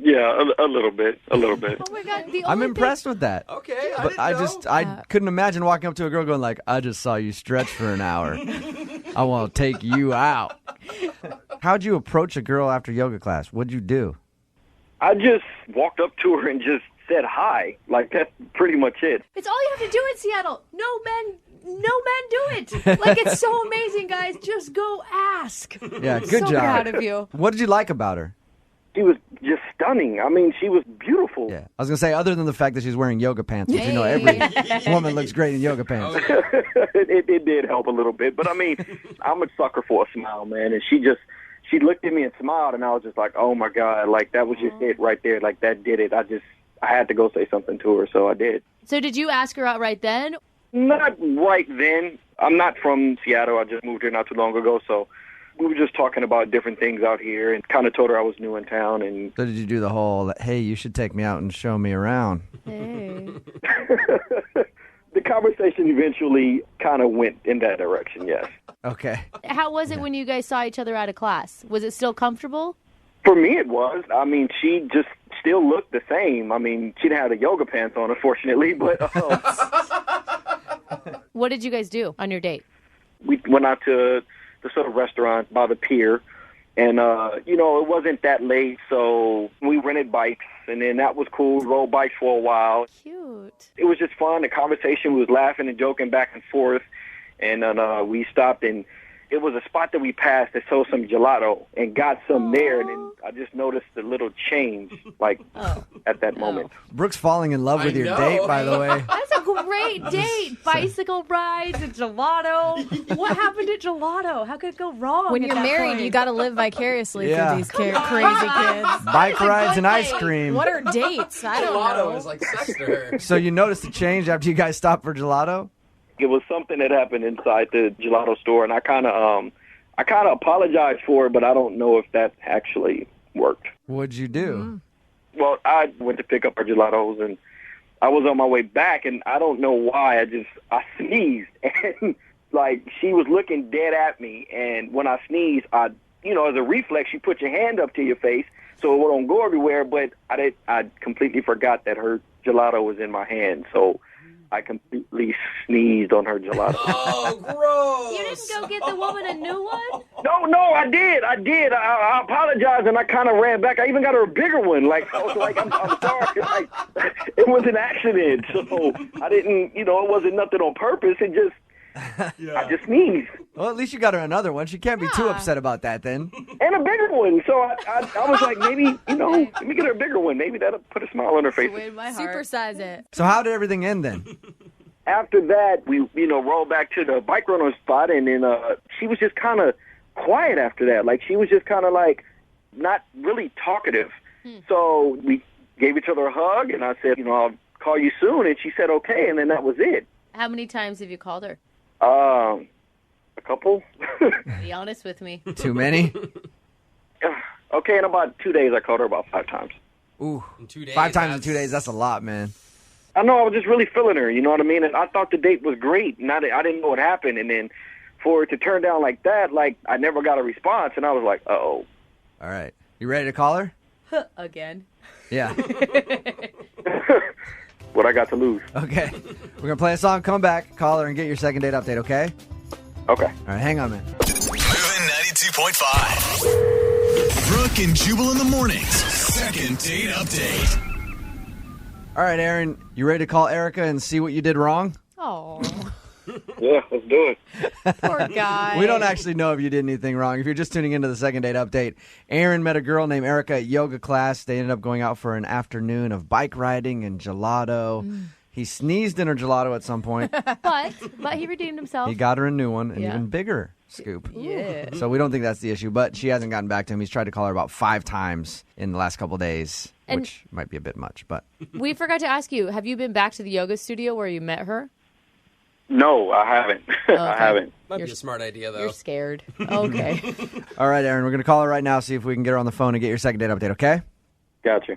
Yeah, a little bit. Oh my God! I'm impressed with that. Okay, But I couldn't imagine walking up to a girl going like, I just saw you stretch for an hour. I want to take you out. How'd you approach a girl after yoga class? What'd you do? I just walked up to her and just said hi. Like, that's pretty much it. It's all you have to do in Seattle. No men do it. Like, it's so amazing, guys. Just go ask. Yeah, good so job. proud of you. What did you like about her? She was just stunning. I mean, she was beautiful. Yeah, I was going to say, other than the fact that she's wearing yoga pants, which you know every woman looks great in yoga pants. It did help a little bit. But, I mean, I'm a sucker for a smile, man. And she looked at me and smiled, and I was just like, oh, my God. Like, that was just it right there. Like, that did it. I had to go say something to her, so I did. So did you ask her out right then? Not right then. I'm not from Seattle. I just moved here not too long ago, so we were just talking about different things out here and kind of told her I was new in town. And So did you do the whole, hey, you should take me out and show me around? Hey. The conversation eventually kind of went in that direction, yes. Okay. How was it when you guys saw each other out of class? Was it still comfortable? For me, it was. I mean, she just still looked the same. I mean, she didn't have the yoga pants on, unfortunately, but What did you guys do on your date? we went out to the sort of restaurant by the pier, And, it wasn't that late, so we rented bikes, and then that was cool. We rode bikes for a while. Cute. It was just fun. The conversation, we was laughing and joking back and forth, and we stopped, and it was a spot that we passed that sold some gelato and got some there, and then I just noticed a little change, at that moment. Brooke's falling in love with your date, by the way. That's a great date. Bicycle rides and gelato. What happened to gelato? How could it go wrong? When at you're that married, point? you got to live vicariously Yeah. through these crazy kids. Bike rides and ice cream. What are dates? I don't Gelato know. is like sex to her. So you noticed a change after you guys stopped for gelato? It was something that happened inside the gelato store, and I kind of apologized for it, but I don't know if that actually worked. What'd you do? Well, I went to pick up our gelatos, and I was on my way back, and I don't know why. I sneezed, and she was looking dead at me, and when I sneezed, as a reflex, you put your hand up to your face so it wouldn't go everywhere. But I completely forgot that her gelato was in my hand, so I completely sneezed on her gelato. Oh, gross! You didn't go get the woman a new one? No, I did. I apologized, and I kind of ran back. I even got her a bigger one. I was like, I'm sorry. It was an accident. So I didn't, it wasn't nothing on purpose. It just, I just sneezed. Well, at least you got her another one. She can't be too upset about that then. And a bigger one. So I was like, maybe, let me get her a bigger one. Maybe that'll put a smile on her face. Supersize it. So how did everything end then? After that, we, rolled back to the bike rental spot, and then she was just kind of quiet after that. She was just kind of not really talkative. So we gave each other a hug, and I said, I'll call you soon. And she said, okay, and then that was it. How many times have you called her? A couple. Be honest with me. Too many? Okay, in about 2 days, I called her about 5 times. Ooh, In 2 days, 5 times in 2 days, that's a lot, man. I know, I was just really feeling her, you know what I mean? And I thought the date was great, and I didn't know what happened. And then for it to turn down like that, I never got a response, and I was like, uh-oh. All right. You ready to call her? Again. Yeah. What I got to lose. Okay. We're going to play a song, come back, call her, and get your second date update, okay? Okay. All right, hang on, man. Moving 92.5. Brooke and Jubal in the mornings. Second date update. All right, Aaron, you ready to call Erica and see what you did wrong? Oh, Yeah, let's do it. poor guy. We don't actually know if you did anything wrong. If you're just tuning into the second date update, Aaron met a girl named Erica at yoga class. They ended up going out for an afternoon of bike riding and gelato. He sneezed in her gelato at some point. But he redeemed himself. He got her a new one, an Yeah. even bigger scoop. Yeah. So we don't think that's the issue, but she hasn't gotten back to him. He's tried to call her about 5 times in the last couple of days, And- which might be a bit much, but We forgot to ask you, have you been back to the yoga studio where you met her? No, I haven't. I haven't. Might be a smart idea, though. You're scared. Okay. all right, Aaron, we're going to call her right now, see if we can get her on the phone and get your second date update, okay? Gotcha.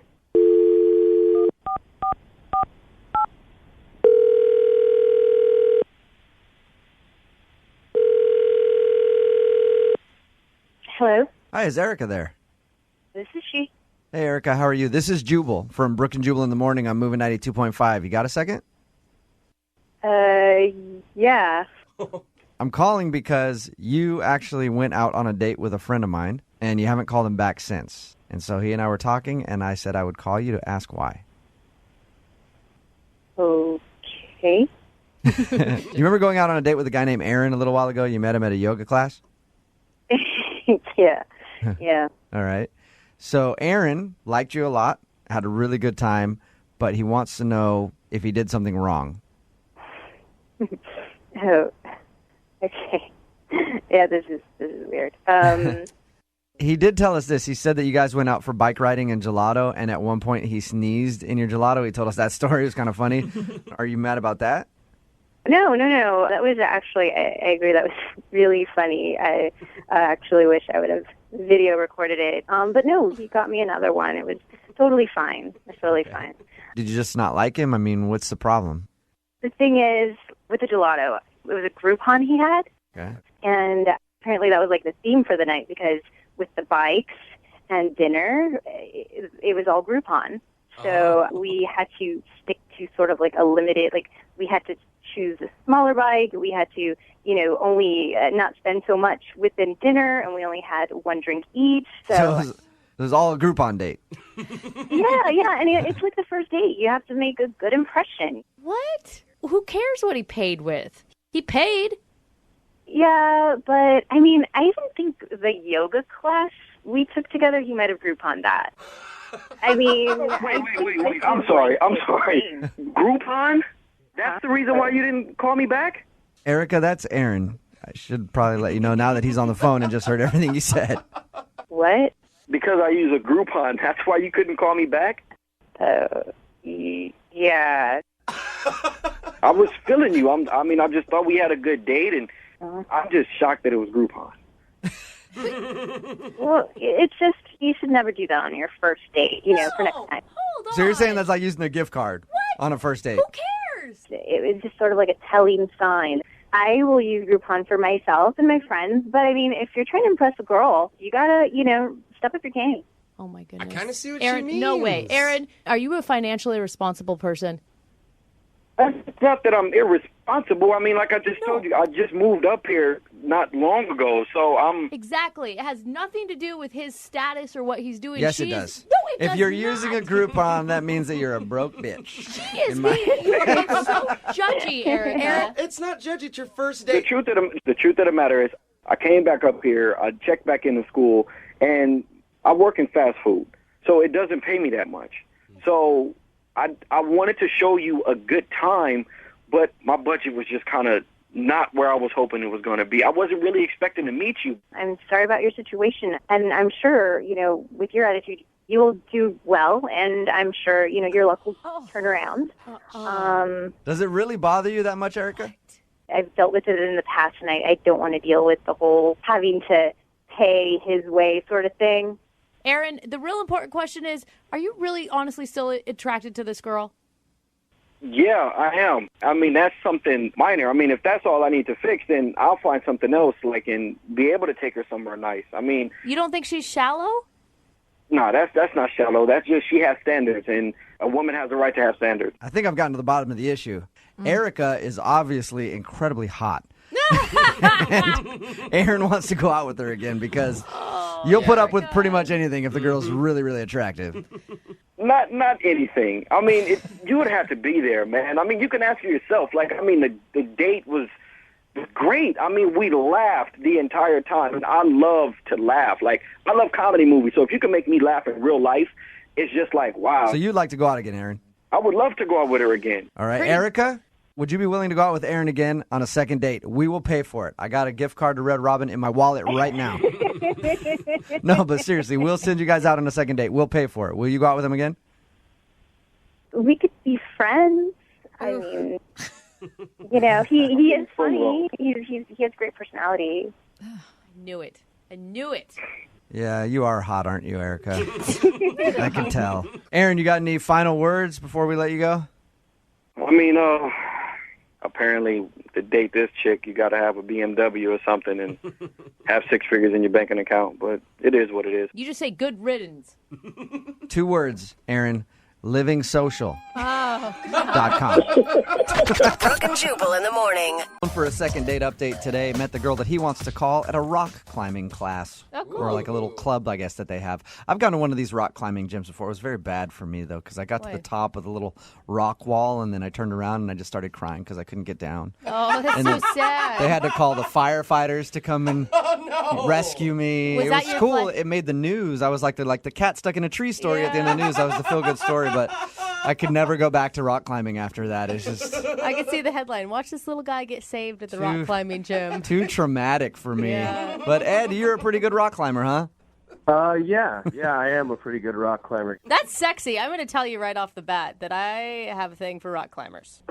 Hello, Hi, is Erica there? this is she. Hey, Erica, how are you? This is Jubal from Brooke and Jubal in the morning. I'm moving 92.5. You got a second? Yeah. I'm calling because you actually went out on a date with a friend of mine, and you haven't called him back since. And so he and I were talking, and I said I would call you to ask why. Okay. You remember going out on a date with a guy named Aaron a little while ago? You met him at a yoga class? Yeah. Yeah. All right. So Aaron liked you a lot, had a really good time, but he wants to know if he did something wrong. Oh. Okay. Yeah, this is weird. He did tell us this. He said that you guys went out for bike riding and gelato, and at one point he sneezed in your gelato. He told us that story. It was kind of funny. Are you mad about that? No. That was actually, I agree, that was really funny. I actually wish I would have video recorded it. But no, he got me another one. It was totally fine. It's totally fine. Did you just not like him? I mean, what's the problem? The thing is, with the gelato, it was a Groupon he had. Okay. And apparently that was like the theme for the night because with the bikes and dinner, it was all Groupon. So we had to stick to sort of like a limited, like we had to choose a smaller bike. We had to, only not spend so much within dinner, and we only had one drink each. So it was all a Groupon date. yeah, and it's like the first date. You have to make a good impression. What? Who cares what he paid with? He paid. Yeah, but I mean, I even think the yoga class we took together, he might have Groupon that. I mean, wait. I'm sorry. Groupon? That's the reason why you didn't call me back? Erica, that's Aaron. I should probably let you know now that he's on the phone and just heard everything you said. What? Because I use a Groupon. That's why you couldn't call me back? Yeah. I was feeling you. I just thought we had a good date, and I'm just shocked that it was Groupon. Well, it's just, you should never do that on your first date, for next time. Hold on. So you're saying that's like using a gift card on a first date? Who cares? It was just sort of like a telling sign. I will use Groupon for myself and my friends, but I mean, if you're trying to impress a girl, you gotta, step up your game. Oh my goodness. I kind of see what Aaron, she means. no way. Aaron, are you a financially responsible person? It's not that I'm irresponsible. I mean, like I just told you, I just moved up here not long ago, so I'm... Exactly. It has nothing to do with his status or what he's doing. Yes, it does. No, it if does you're not. using a Groupon, that means that you're a broke bitch. She is you are being so judgy, Aaron. Aaron, it's not judgy. It's your first date. The truth of the matter is, I came back up here, I checked back into school, and I work in fast food, so it doesn't pay me that much. So I wanted to show you a good time, but my budget was just kind of not where I was hoping it was going to be. I wasn't really expecting to meet you. I'm sorry about your situation, and I'm sure, with your attitude, you will do well, and I'm sure, your luck will turn around. Does it really bother you that much, Erica? I've dealt with it in the past, and I don't want to deal with the whole having to pay his way sort of thing. Aaron, the real important question is, are you really honestly still attracted to this girl? Yeah, I am. I mean, that's something minor. I mean, if that's all I need to fix, then I'll find something else, and be able to take her somewhere nice. I mean... You don't think she's shallow? No, that's not shallow. That's just she has standards, and a woman has a right to have standards. I think I've gotten to the bottom of the issue. Erica is obviously incredibly hot. And Aaron wants to go out with her again because you'll put up with pretty much anything if the girl's really, really attractive. Not anything. I mean, you would have to be there, man. I mean, you can ask for yourself. The date was great. I mean, we laughed the entire time, and I love to laugh. I love comedy movies, so if you can make me laugh in real life, it's just wow. So you'd like to go out again, Aaron? I would love to go out with her again. All right. Erica, would you be willing to go out with Aaron again on a second date? We will pay for it. I got a gift card to Red Robin in my wallet right now. No, but seriously, we'll send you guys out on a second date. We'll pay for it. Will you go out with him again? We could be friends. I mean, he is funny. He has great personality. I knew it. Yeah, you are hot, aren't you, Erica? I can tell. Aaron, you got any final words before we let you go? I mean, apparently to date this chick, you got to have a BMW or something and have 6 figures in your banking account. But it is what it is. You just say good riddance. 2 words, Aaron. LivingSocial.com. Brooke and Jubal in the morning. For a second date update today, met the girl that he wants to call at a rock climbing class. Oh, cool. Or a little club, I guess, that they have. I've gone to one of these rock climbing gyms before. It was very bad for me, though, because I got to the top of the little rock wall, and then I turned around and I just started crying because I couldn't get down. Oh, that's and so sad. They had to call the firefighters to come and rescue me. Was it that was your cool. It made the news. I was like the cat stuck in a tree story at the end of the news. That was the feel-good story, but I could never go back to rock climbing after that. It's just... I could see the headline. Watch this little guy get saved at the rock climbing gym. Too traumatic for me. Yeah. But Ed, you're a pretty good rock climber, huh? Yeah, I am a pretty good rock climber. That's sexy. I'm going to tell you right off the bat that I have a thing for rock climbers.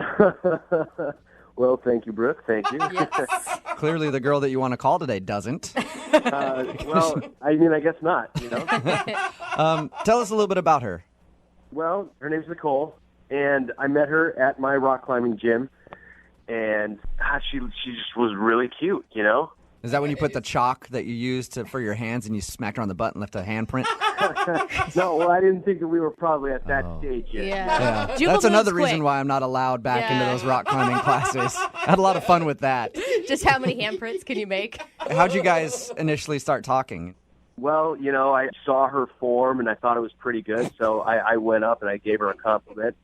Well, thank you, Brooke. Thank you. Yes. Clearly the girl that you want to call today doesn't. Well, I mean, I guess not, Tell us a little bit about her. Well, her name's Nicole, and I met her at my rock climbing gym, and she just was really cute, Is that when you put the chalk that you used for your hands and you smacked her on the butt and left a handprint? No, well, I didn't think that we were probably at that stage yet. Yeah. Jubal That's another moves reason quick. why I'm not allowed back into those rock climbing classes. I had a lot of fun with that. Just how many handprints can you make? How'd you guys initially start talking? Well, I saw her form, and I thought it was pretty good, so I went up and I gave her a compliment.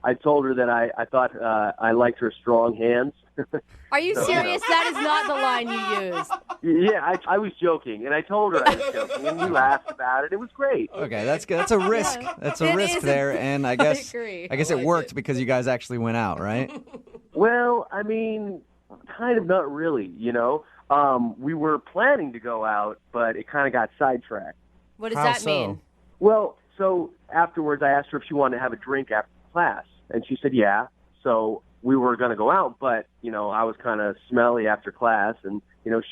I told her that I thought I liked her strong hands. Are you serious? That is not the line you used. Yeah, I was joking, and I told her I was joking, and we laughed about it. It was great. Okay, that's good. That's a risk. That's a It risk is there, and I guess agree. I guess it worked because you guys actually went out, right? Well, I mean, kind of not really, We were planning to go out, but it kind of got sidetracked. What does How that so? mean? Well, so afterwards I asked her if she wanted to have a drink after class, and she said yeah. So we were going to go out, but, I was kind of smelly after class, and,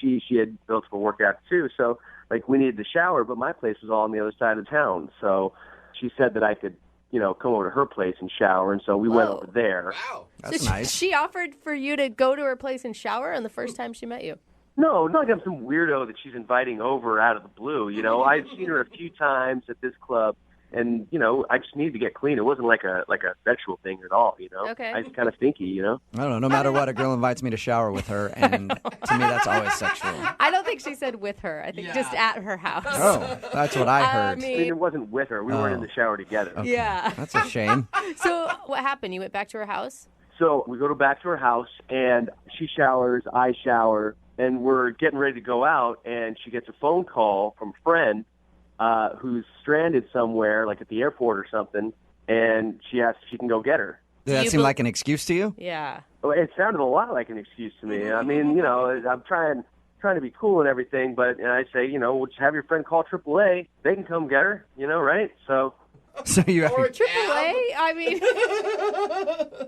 she had built up a workout too, so, we needed to shower, but my place was all on the other side of town, so she said that I could, come over to her place and shower, and so we went over there. Wow. That's So nice. she offered for you to go to her place and shower on the first time she met you. No, not like I'm some weirdo that she's inviting over out of the blue. I've seen her a few times at this club, and I just needed to get clean. It wasn't like a sexual thing at all. Okay. I was kind of stinky. I don't know. No matter what, a girl invites me to shower with her, and to me, that's always sexual. I don't think she said with her. I think just at her house. Oh, that's what I heard. I mean, it wasn't with her. We weren't in the shower together. Okay. Yeah. That's a shame. So what happened? You went back to her house? So we go back to her house, and she showers, I shower, and we're getting ready to go out, and she gets a phone call from a friend who's stranded somewhere, like at the airport or something, and she asks if she can go get her. Did that seem like an excuse to you? Yeah. Well, it sounded a lot like an excuse to me. I mean, I'm trying to be cool and everything, but I say, well, just have your friend call AAA. They can come get her, right? So you AAA? I mean,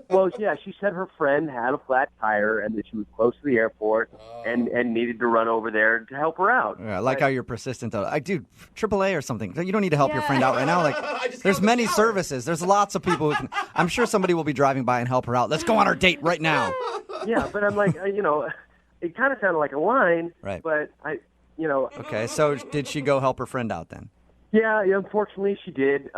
well, yeah, she said her friend had a flat tire and that she was close to the airport and needed to run over there to help her out. Yeah, I like how you're persistent, though. Dude, AAA or something. You don't need to help your friend out right now. There's many services. There's lots of people who can. I'm sure somebody will be driving by and help her out. Let's go on our date right now. Yeah, but I'm like, it kind of sounded like a line, Right. But Okay, so did she go help her friend out then? Yeah, unfortunately she did.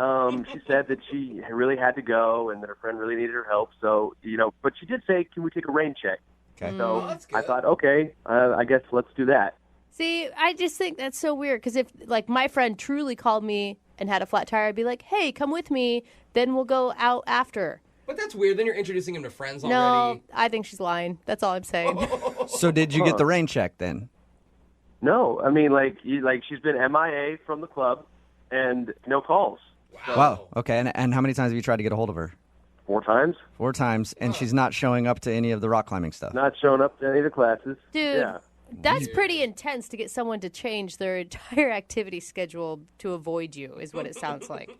She said that she really had to go and that her friend really needed her help. So, but she did say, can we take a rain check? Okay. So I thought, okay, I guess let's do that. see, I just think that's so weird because if, my friend truly called me and had a flat tire, I'd be like, hey, come with me. Then we'll go out after. But that's weird. Then you're introducing him to friends already. No, I think she's lying. That's all I'm saying. So did you get the rain check then? No, I mean, she's been MIA from the club and no calls. Wow. Okay, and how many times have you tried to get a hold of her? 4 times. 4 times, and she's not showing up to any of the rock climbing stuff. Not showing up to any of the classes. Dude, Yeah. that's pretty intense to get someone to change their entire activity schedule to avoid you, is what it sounds like.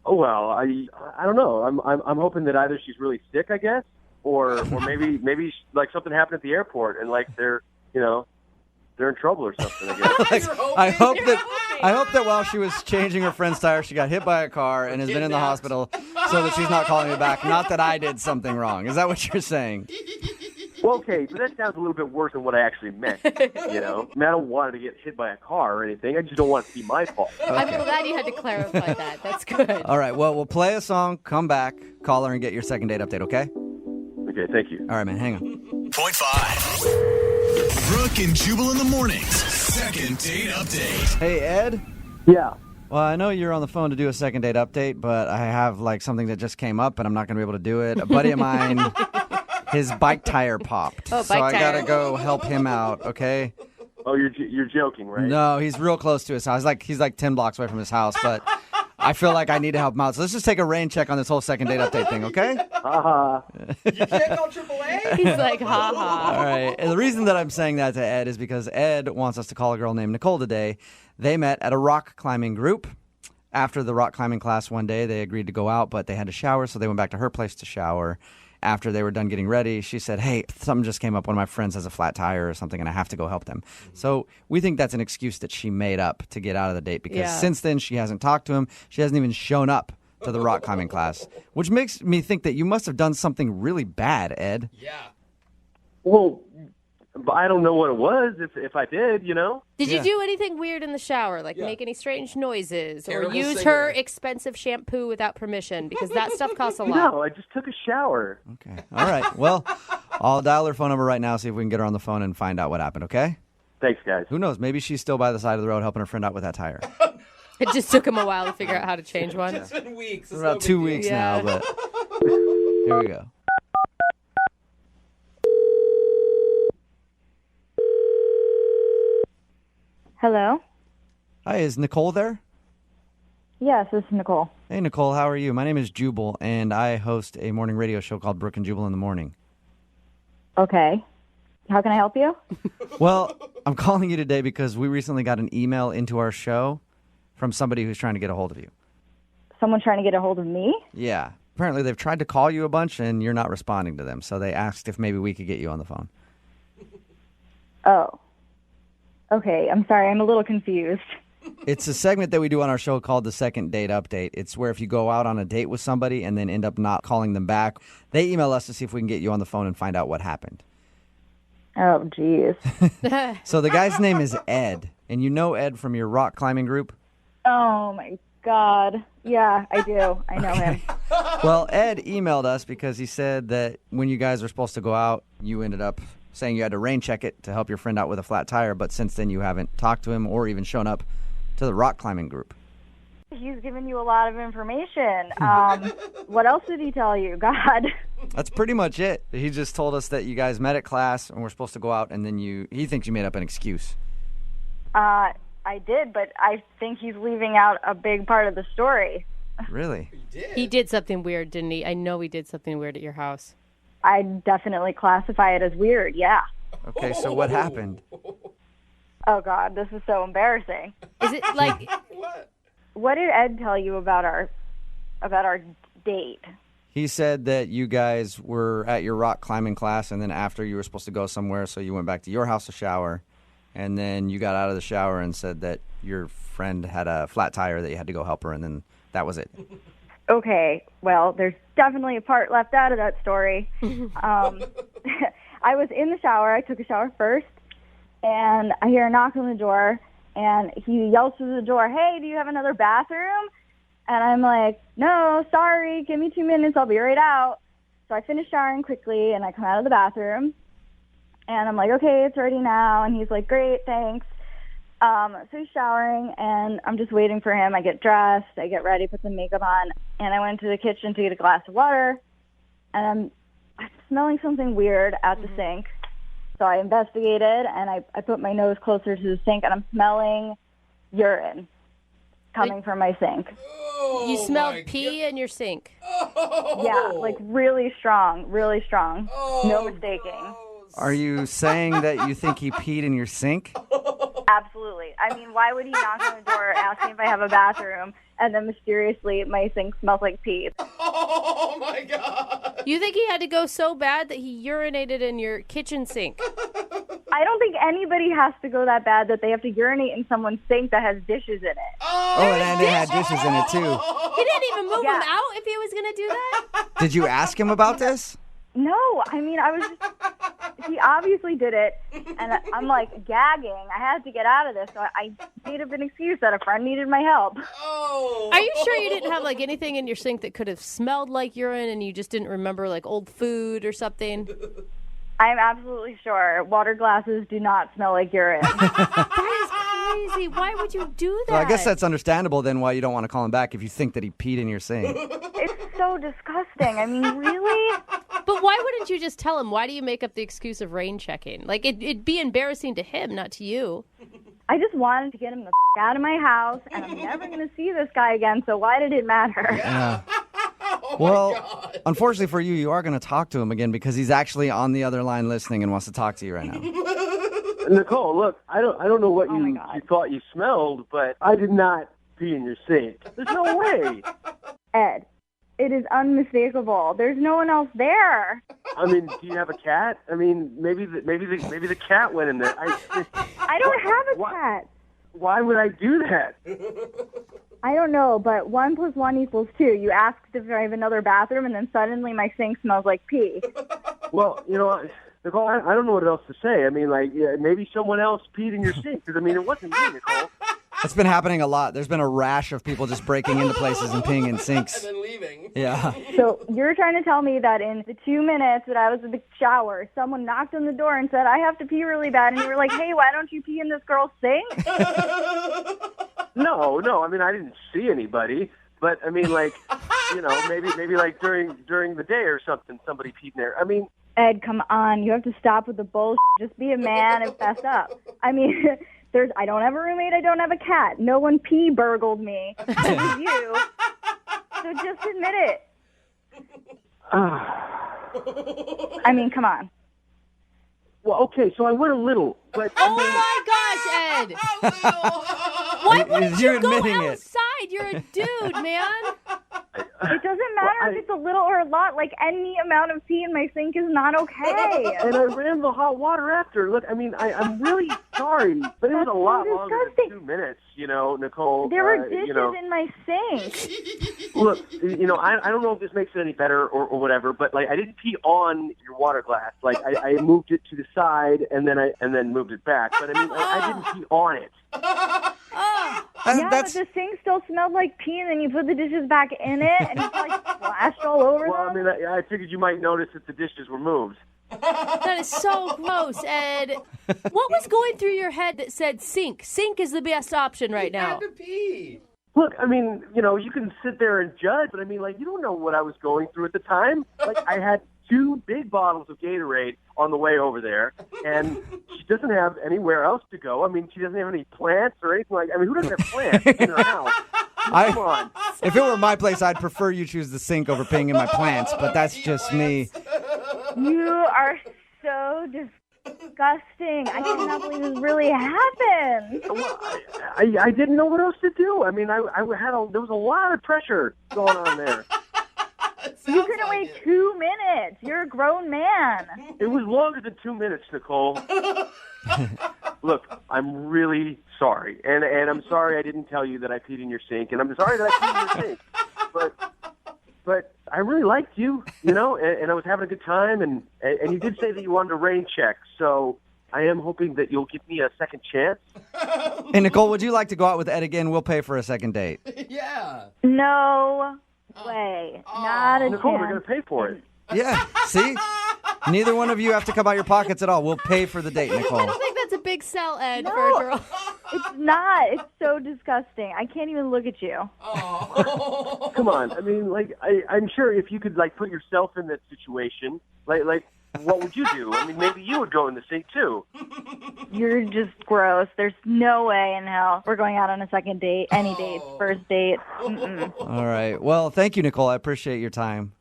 Oh well, I don't know. I'm hoping that either she's really sick, I guess, or maybe something happened at the airport and they're in trouble or something. I guess. I hope that while she was changing her friend's tire, she got hit by a car and has been in the hospital, so that she's not calling me back. Not that I did something wrong. Is that what you're saying? Well, okay, so that sounds a little bit worse than what I actually meant. I mean, I don't want her to get hit by a car or anything. I just don't want it to be my fault. I'm glad you had to clarify that. That's good. All right, well, we'll play a song, come back, call her, and get your second date update, okay? Okay, thank you. All right, man, hang on. Point 5. Brooke and Jubal in the mornings. Second date update. Hey, Ed? Yeah. Well, I know you're on the phone to do a second date update, but I have, something that just came up, and I'm not going to be able to do it. A buddy of mine, his bike tire popped. Oh, so bike I got to tire. go help him out, okay? Oh, you're joking, right? No, he's real close to his house. He's 10 blocks away from his house, but I feel like I need to help him out. So let's just take a rain check on this whole second date update thing, okay? Ha You can't call AAA? He's like, ha ha. All right. And the reason that I'm saying that to Ed is because Ed wants us to call a girl named Nicole today. They met at a rock climbing group. After the rock climbing class one day, they agreed to go out, but they had to shower, so they went back to her place to shower. After they were done getting ready, she said, hey, something just came up. One of my friends has a flat tire or something, and I have to go help them. So we think that's an excuse that she made up to get out of the date because since then she hasn't talked to him. She hasn't even shown up to the rock climbing class, which makes me think that you must have done something really bad, Ed. Yeah. Well, But I don't know what it was if I did, you know? Did you do anything weird in the shower, like make any strange noises Terrible or use singer. her expensive shampoo without permission? Because that stuff costs a lot. No, I just took a shower. Okay. All right. Well, I'll dial her phone number right now, see if we can get her on the phone and find out what happened, okay? Thanks, guys. Who knows? Maybe she's still by the side of the road helping her friend out with that tire. It just took him a while to figure out how to change one. It's been weeks. It's about 2 weeks now, but here we go. Hello? Hi, is Nicole there? Yes, this is Nicole. Hey, Nicole, how are you? My name is Jubal, and I host a morning radio show called Brooke and Jubal in the Morning. Okay. How can I help you? Well, I'm calling you today because we recently got an email into our show from somebody who's trying to get a hold of you. Someone trying to get a hold of me? Yeah. Apparently, they've tried to call you a bunch, and you're not responding to them. So they asked if maybe we could get you on the phone. Oh. Okay, I'm sorry. I'm a little confused. It's a segment that we do on our show called the Second Date Update. It's where if you go out on a date with somebody and then end up not calling them back, they email us to see if we can get you on the phone and find out what happened. Oh, geez. So the guy's name is Ed, and you know Ed from your rock climbing group? Oh, my God. Yeah, I do. I know him. Well, Ed emailed us because he said that when you guys were supposed to go out, you ended up saying you had to rain check it to help your friend out with a flat tire, but since then you haven't talked to him or even shown up to the rock climbing group. He's given you a lot of information. What else did he tell you? God. That's pretty much it. He just told us that you guys met at class and were supposed to go out, and then he thinks you made up an excuse. I did, but I think he's leaving out a big part of the story. Really? He did something weird, didn't he? I know he did something weird at your house. I definitely classify it as weird, yeah. Okay, so what happened? Oh, God, this is so embarrassing. Is it like... What did Ed tell you about our date? He said that you guys were at your rock climbing class, and then after you were supposed to go somewhere, so you went back to your house to shower, and then you got out of the shower and said that your friend had a flat tire that you had to go help her, and then that was it. Okay, well, there's definitely a part left out of that story. I was in the shower. I took a shower first, and I hear a knock on the door, and he yells through the door, "Hey, do you have another bathroom?" And I'm like, "No, sorry, give me 2 minutes, I'll be right out." So I finish showering quickly, and I come out of the bathroom, and I'm like, "Okay, it's ready now." And he's like, "Great, thanks." So he's showering, and I'm just waiting for him. I get dressed, I get ready, put some makeup on, and I went to the kitchen to get a glass of water, and I'm smelling something weird at the sink. So I investigated, and I put my nose closer to the sink, and I'm smelling urine coming from my sink. You smelled pee in your sink. Yeah, like really strong, really strong. No mistaking. Are you saying that you think he peed in your sink? Absolutely. I mean, why would he knock on the door, ask me if I have a bathroom, and then mysteriously my sink smells like pee? Oh, my God. You think he had to go so bad that he urinated in your kitchen sink? I don't think anybody has to go that bad that they have to urinate in someone's sink that has dishes in it. Oh, and it had dishes in it, too. He didn't even move him out if he was going to do that? Did you ask him about this? No, I mean, I was just, he obviously did it, and I'm like gagging. I had to get out of this, so I made up an excuse that a friend needed my help. Are you sure you didn't have like anything in your sink that could have smelled like urine and you just didn't remember like old food or something? I'm absolutely sure. Water glasses do not smell like urine. That is crazy. Why would you do that? Well, I guess that's understandable then why you don't want to call him back if you think that he peed in your sink. It's so disgusting. I mean, really? But why wouldn't you just tell him? Why do you make up the excuse of rain checking? Like, it'd be embarrassing to him, not to you. I just wanted to get him the out of my house, and I'm never going to see this guy again, so why did it matter? Yeah. Well, unfortunately for you, you are going to talk to him again because he's actually on the other line listening and wants to talk to you right now. Nicole, look, I don't know what you thought you smelled, but I did not pee in your sink. There's no way. Ed, it is unmistakable. There's no one else there. I mean, do you have a cat? I mean, maybe the cat went in there. I don't have a cat. Why would I do that? I don't know, but 1 + 1 = 2. You asked if I have another bathroom, and then suddenly my sink smells like pee. Well, you know, Nicole, I don't know what else to say. I mean, like, yeah, maybe someone else peed in your sink. Because, I mean, it wasn't me, Nicole. It's been happening a lot. There's been a rash of people just breaking into places and peeing in sinks. And then leaving. Yeah. So you're trying to tell me that in the 2 minutes that I was in the shower, someone knocked on the door and said, I have to pee really bad. And you were like, hey, why don't you pee in this girl's sink? No. I mean, I didn't see anybody. But, I mean, like, you know, maybe like during the day or something, somebody peed in there. I mean, Ed, come on. You have to stop with the bullshit. Just be a man and fess up. I mean, I don't have a roommate. I don't have a cat. No one pee burgled me. It was you. So just admit it. I mean, come on. well, okay, so I went a little. But, Oh my gosh, Ed! Why wouldn't You're you go admitting it. outside? You're a dude, man. It doesn't matter if it's a little or a lot. Like, any amount of pee in my sink is not okay. And I ran the hot water after. Look, I mean, I'm really sorry, but it was a lot longer than 2 minutes, you know, Nicole. There were dishes you know. in my sink. Look, you know, I don't know if this makes it any better or whatever, but like I didn't pee on your water glass. Like I moved it to the side and then moved it back. But I mean, I didn't pee on it. Yeah, but the sink still smelled like pee, and then you put the dishes back in it, and it's like splashed all over Well, I them. mean, I figured you might notice that the dishes were moved. That is so gross, Ed. What was going through your head that said sink? Sink is the best option right now. Had to pee. Look, I mean, you know, you can sit there and judge, but I mean, like, you don't know what I was going through at the time. Like, I had 2 big bottles of Gatorade on the way over there, and she doesn't have anywhere else to go. I mean, she doesn't have any plants or anything like. I mean, who doesn't have plants in her house? Come on. If it were my place, I'd prefer you choose the sink over peeing in my plants, but that's just me. You are so disgusting. I cannot believe this really happened. Well, I didn't know what else to do. I mean, there was a lot of pressure going on there. You couldn't wait 2 minutes. You're a grown man. It was longer than 2 minutes, Nicole. Look, I'm really sorry, and I'm sorry I didn't tell you that I peed in your sink, and I'm sorry that I peed in your sink. But I really liked you, you know, and I was having a good time, and you did say that you wanted a rain check, so I am hoping that you'll give me a second chance. Hey, Nicole, would you like to go out with Ed again? We'll pay for a second date. Yeah. No way. Not a Nicole, chance. we're going to pay for it. Yeah, see? Neither one of you have to come out your pockets at all. We'll pay for the date, I Nicole. don't think that's a big sell, Ed, No. for a girl. It's not. It's so disgusting. I can't even look at you. Come on. I mean, like, I'm sure if you could, like, put yourself in that situation, like, what would you do? I mean, maybe you would go in the sink, too. You're just gross. There's no way in hell we're going out on a second date, any date, first date. Mm-mm. All right. Well, thank you, Nicole. I appreciate your time.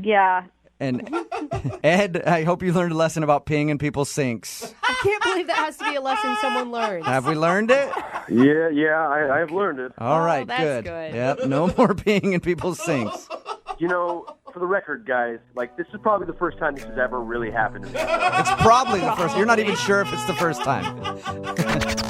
Yeah. And Ed, I hope you learned a lesson about peeing in people's sinks. I can't believe that has to be a lesson someone learns. Have we learned it? Yeah, I've learned it. All right, that's good. good. Yep, no more peeing in people's sinks. You know, for the record, guys, like, this is probably the first time this has ever really happened to me. It's probably the first. You're not even sure if it's the first time.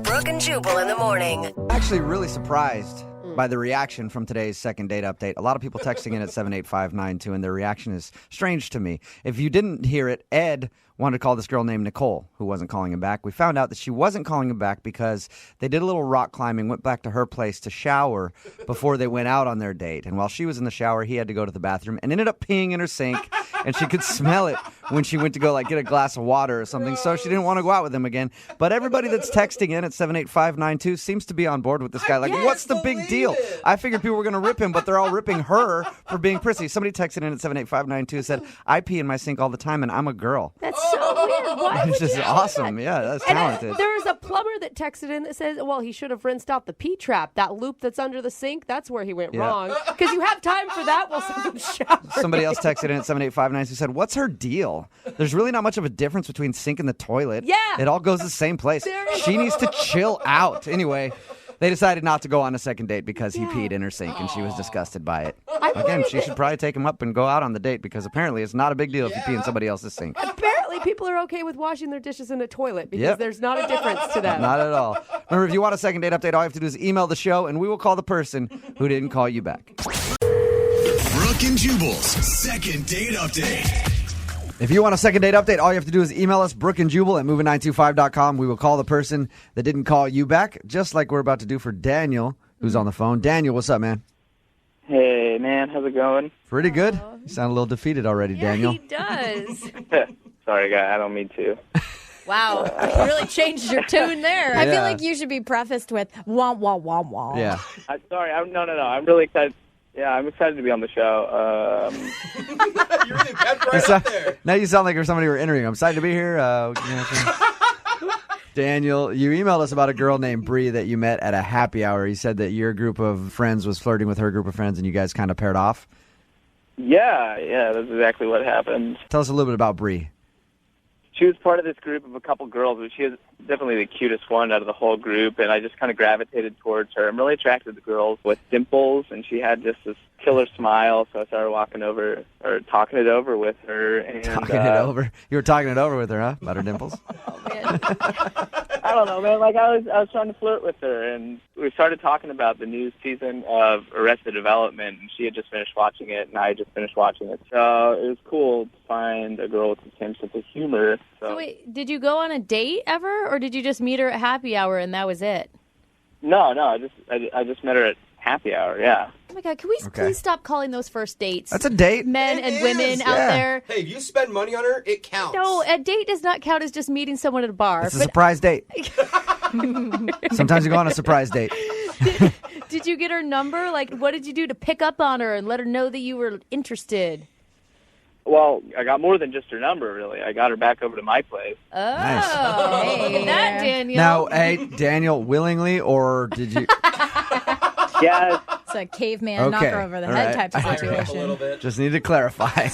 Brooke and Jubal in the morning. Actually, really surprised by the reaction from today's second date update. A lot of people texting in at 78592, and their reaction is strange to me. If you didn't hear it, Ed wanted to call this girl named Nicole, who wasn't calling him back. We found out that she wasn't calling him back because they did a little rock climbing, went back to her place to shower before they went out on their date. And while she was in the shower, he had to go to the bathroom and ended up peeing in her sink, and she could smell it when she went to go, like, get a glass of water or something, so she didn't want to go out with him again. But everybody that's texting in at 78592 seems to be on board with this guy. Like, what's the big deal? I figured people were going to rip him, but they're all ripping her for being prissy. Somebody texted in at 78592 and said, I pee in my sink all the time, and I'm a girl. That's so weird. Why It's would just you do awesome. that? Yeah, that's And talented. there was a plumber that texted in that says, well, he should have rinsed out the pee trap. That loop that's under the sink, that's where he went Yeah. wrong. Because you have time for that while someone's showering. Somebody else texted in at 78592 who said, what's her deal? There's really not much of a difference between sink and the toilet. Yeah. It all goes the same place. There you She go. needs to chill out. Anyway, they decided not to go on a second date because he peed in her sink, and she was disgusted by it. Again, she should probably take him up and go out on the date, because apparently it's not a big deal if you pee in somebody else's sink. Apparently, people are okay with washing their dishes in a toilet because Yep. there's not a difference to them. Not at all. Remember, if you want a second date update, all you have to do is email the show, and we will call the person who didn't call you back. Brooke and Jubal's second date update. If you want a second date update, all you have to do is email us, Brooke and Jubal at moving925.com. We will call the person that didn't call you back, just like we're about to do for Daniel, who's on the phone. Daniel, what's up, man? Hey, man, how's it going? Pretty good. You sound a little defeated already, Daniel. He does. Sorry, guy, I don't mean to. Wow. You really changed your tune there. I feel like you should be prefaced with wah, wah, wah, wah. Yeah. Sorry, no. I'm really excited. Yeah, I'm excited to be on the show. You really pepped right up there. Now you sound like you're somebody we're interviewing. I'm excited to be here. Daniel, you emailed us about a girl named Bree that you met at a happy hour. You said that your group of friends was flirting with her group of friends, and you guys kind of paired off. Yeah, that's exactly what happened. Tell us a little bit about Bree. She was part of this group of a couple girls, but she is definitely the cutest one out of the whole group, and I just kind of gravitated towards her. I'm really attracted to girls with dimples, and she had just this killer smile, so I started talking it over with her. And, Talking it over? You were talking it over with her, huh? About her dimples? I don't know, man. Like I was trying to flirt with her, and we started talking about the new season of Arrested Development, and she had just finished watching it, and I had just finished watching it. So it was cool to find a girl with the same sense of humor. So wait, did you go on a date ever, or did you just meet her at happy hour and that was it? No, I just met her at happy hour. Yeah. Oh my God, can we please stop calling those first dates? That's a date. Men It and women is. out there. Hey, if you spend money on her, it counts. No, a date does not count as just meeting someone at a bar. It's a surprise date. Sometimes you go on a surprise date. Did you get her number? Like, what did you do to pick up on her and let her know that you were interested? Well, I got more than just her number, really. I got her back over to my place. Oh, look at that, Daniel. Now, hey, Daniel, willingly, or did you? Yeah. It's a caveman knock her over the head type of situation. Just need to clarify.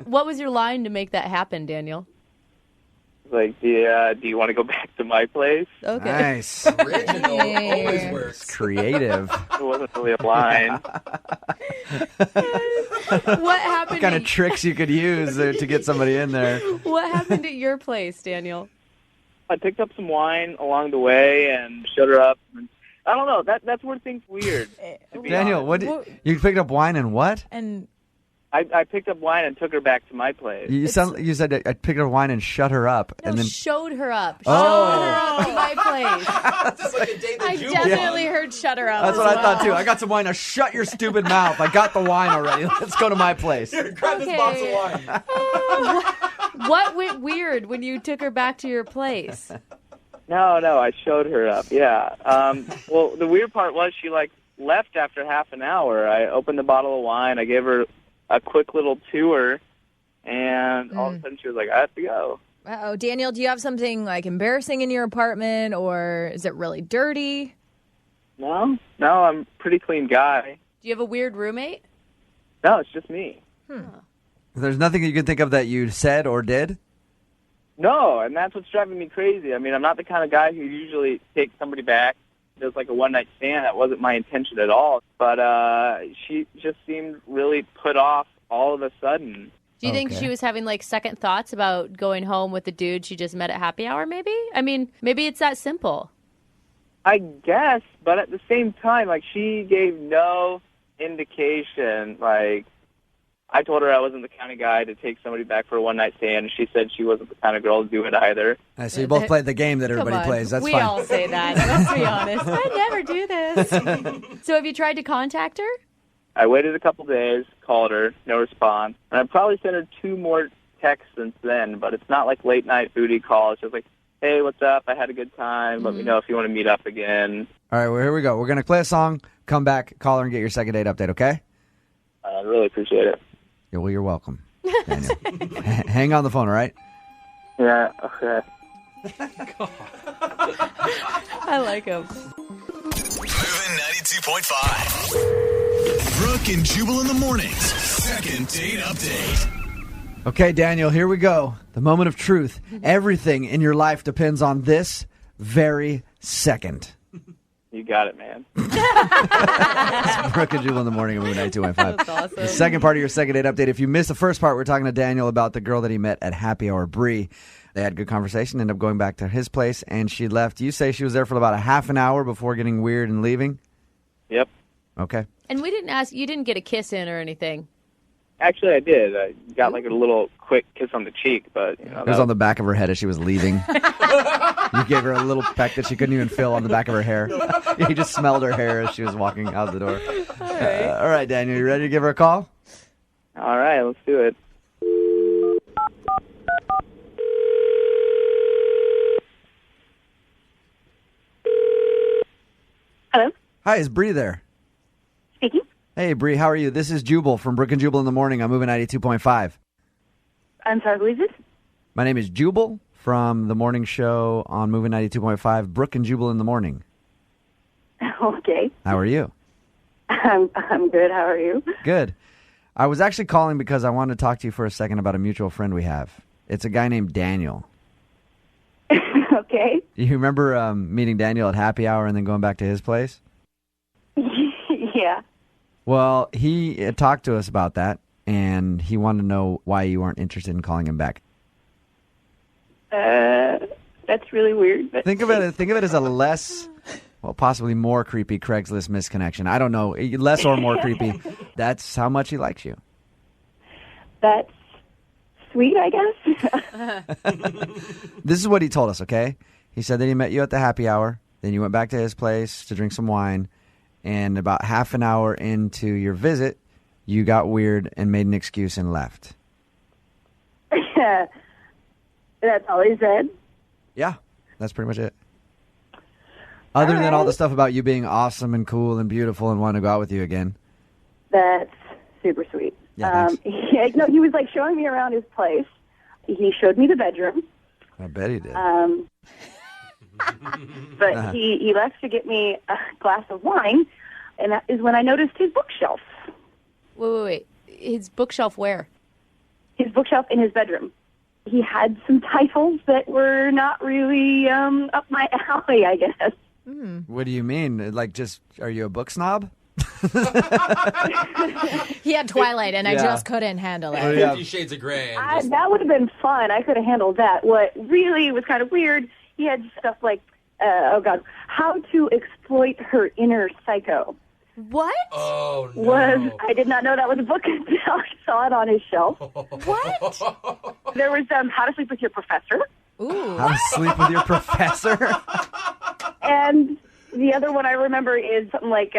What was your line to make that happen, Daniel? Like, do you want to go back to my place? Okay. Nice. Original always works. Creative. It wasn't really a line. What happened? What kind of tricks you could use to get somebody in there? What happened at your place, Daniel? I picked up some wine along the way and showed her up. And I don't know. That's where things weird. Daniel, you picked up wine and what? And I picked up wine and took her back to my place. You said I picked up wine and shut her up, No, and then showed her up. Oh. Showed her up to my place. This is like a date that I Jubal. definitely heard shut her up. that's as what I well. thought too. I got some wine. Now shut your stupid mouth. I got the wine already. Let's go to my place. Here, grab this box of wine. What went weird when you took her back to your place? No, I showed her up. Yeah. Well, the weird part was she left after half an hour. I opened the bottle of wine. I gave her a quick little tour, and all of a sudden she was like, I have to go. Uh-oh. Daniel, do you have something embarrassing in your apartment, or is it really dirty? No, I'm a pretty clean guy. Do you have a weird roommate? No, it's just me. There's nothing that you can think of that you said or did? No, and that's what's driving me crazy. I mean, I'm not the kind of guy who usually takes somebody back. Does a one-night stand. That wasn't my intention at all. But she just seemed really put off all of a sudden. Do you think she was having second thoughts about going home with the dude she just met at happy hour, maybe? I mean, maybe it's that simple. I guess, but at the same time, she gave no indication. I told her I wasn't the kind of guy to take somebody back for a one-night stand, and she said she wasn't the kind of girl to do it either. So you both played the game that everybody plays. That's we fine. We all say that. Let's be honest. I never do this. So have you tried to contact her? I waited a couple days, called her, no response. And I probably sent her 2 more texts since then, but it's not late-night booty calls. It's just hey, what's up? I had a good time. Let me know if you want to meet up again. All right, well, here we go. We're going to play a song, come back, call her, and get your second date update, okay? I really appreciate it. Yeah, well, you're welcome, Daniel. Hang on the phone, all right? Yeah, okay. I like him. Moving 92.5. Brooke and Jubal in the mornings. Second date update. Okay, Daniel, here we go. The moment of truth. Everything in your life depends on this very second. You got it, man. It's Brooke and Jubal in the morning of 92.5. That's awesome. The second part of your second date update. If you missed the first part, we're talking to Daniel about the girl that he met at happy hour, Bree. They had good conversation, ended up going back to his place, and she left. You say she was there for about a half an hour before getting weird and leaving? Yep. Okay. And we didn't ask, you didn't get a kiss in or anything? Actually, I did. I got like a little quick kiss on the cheek, but It was on the back of her head as she was leaving. You gave her a little peck that she couldn't even feel on the back of her hair. You just smelled her hair as she was walking out the door. All right, Daniel, you ready to give her a call? All right, let's do it. Hello? Hi, is Bree there? Speaking. Hey, Bree, how are you? This is Jubal from Brooke and Jubal in the Morning. I'm moving 92.5. I'm sorry, who is this? My name is Jubal from the morning show on Moving 92.5, Brooke and Jubal in the Morning. Okay. How are you? I'm good. How are you? Good. I was actually calling because I wanted to talk to you for a second about a mutual friend we have. It's a guy named Daniel. Okay. You remember meeting Daniel at happy hour and then going back to his place? Yeah. Well, he talked to us about that, and he wanted to know why you weren't interested in calling him back. That's really weird. But Think of it as a less, well, possibly more creepy Craigslist misconnection. I don't know, less or more creepy. That's how much he likes you. That's sweet, I guess. This is what he told us, okay? He said that he met you at the happy hour, then you went back to his place to drink some wine, and about half an hour into your visit, you got weird and made an excuse and left. That's all he said. Yeah, that's pretty much it. Other than all the stuff about you being awesome and cool and beautiful and wanting to go out with you again. That's super sweet. Yeah, he was like showing me around his place. He showed me the bedroom. I bet he did. But he left to get me a glass of wine, and that is when I noticed his bookshelf. Wait. His bookshelf where? His bookshelf in his bedroom. He had some titles that were not really up my alley, I guess. What do you mean? Like, just, are you a book snob? He had Twilight, and I Yeah. just couldn't handle it. 50 Shades of Grey. That would have been fun. I could have handled that. What really was kind of weird, he had stuff like, how to exploit her inner psycho. What? Oh, no. I did not know that was a book until I saw it on his shelf. What? There was How to Sleep with Your Professor. Ooh. How to sleep with your professor? And the other one I remember is something like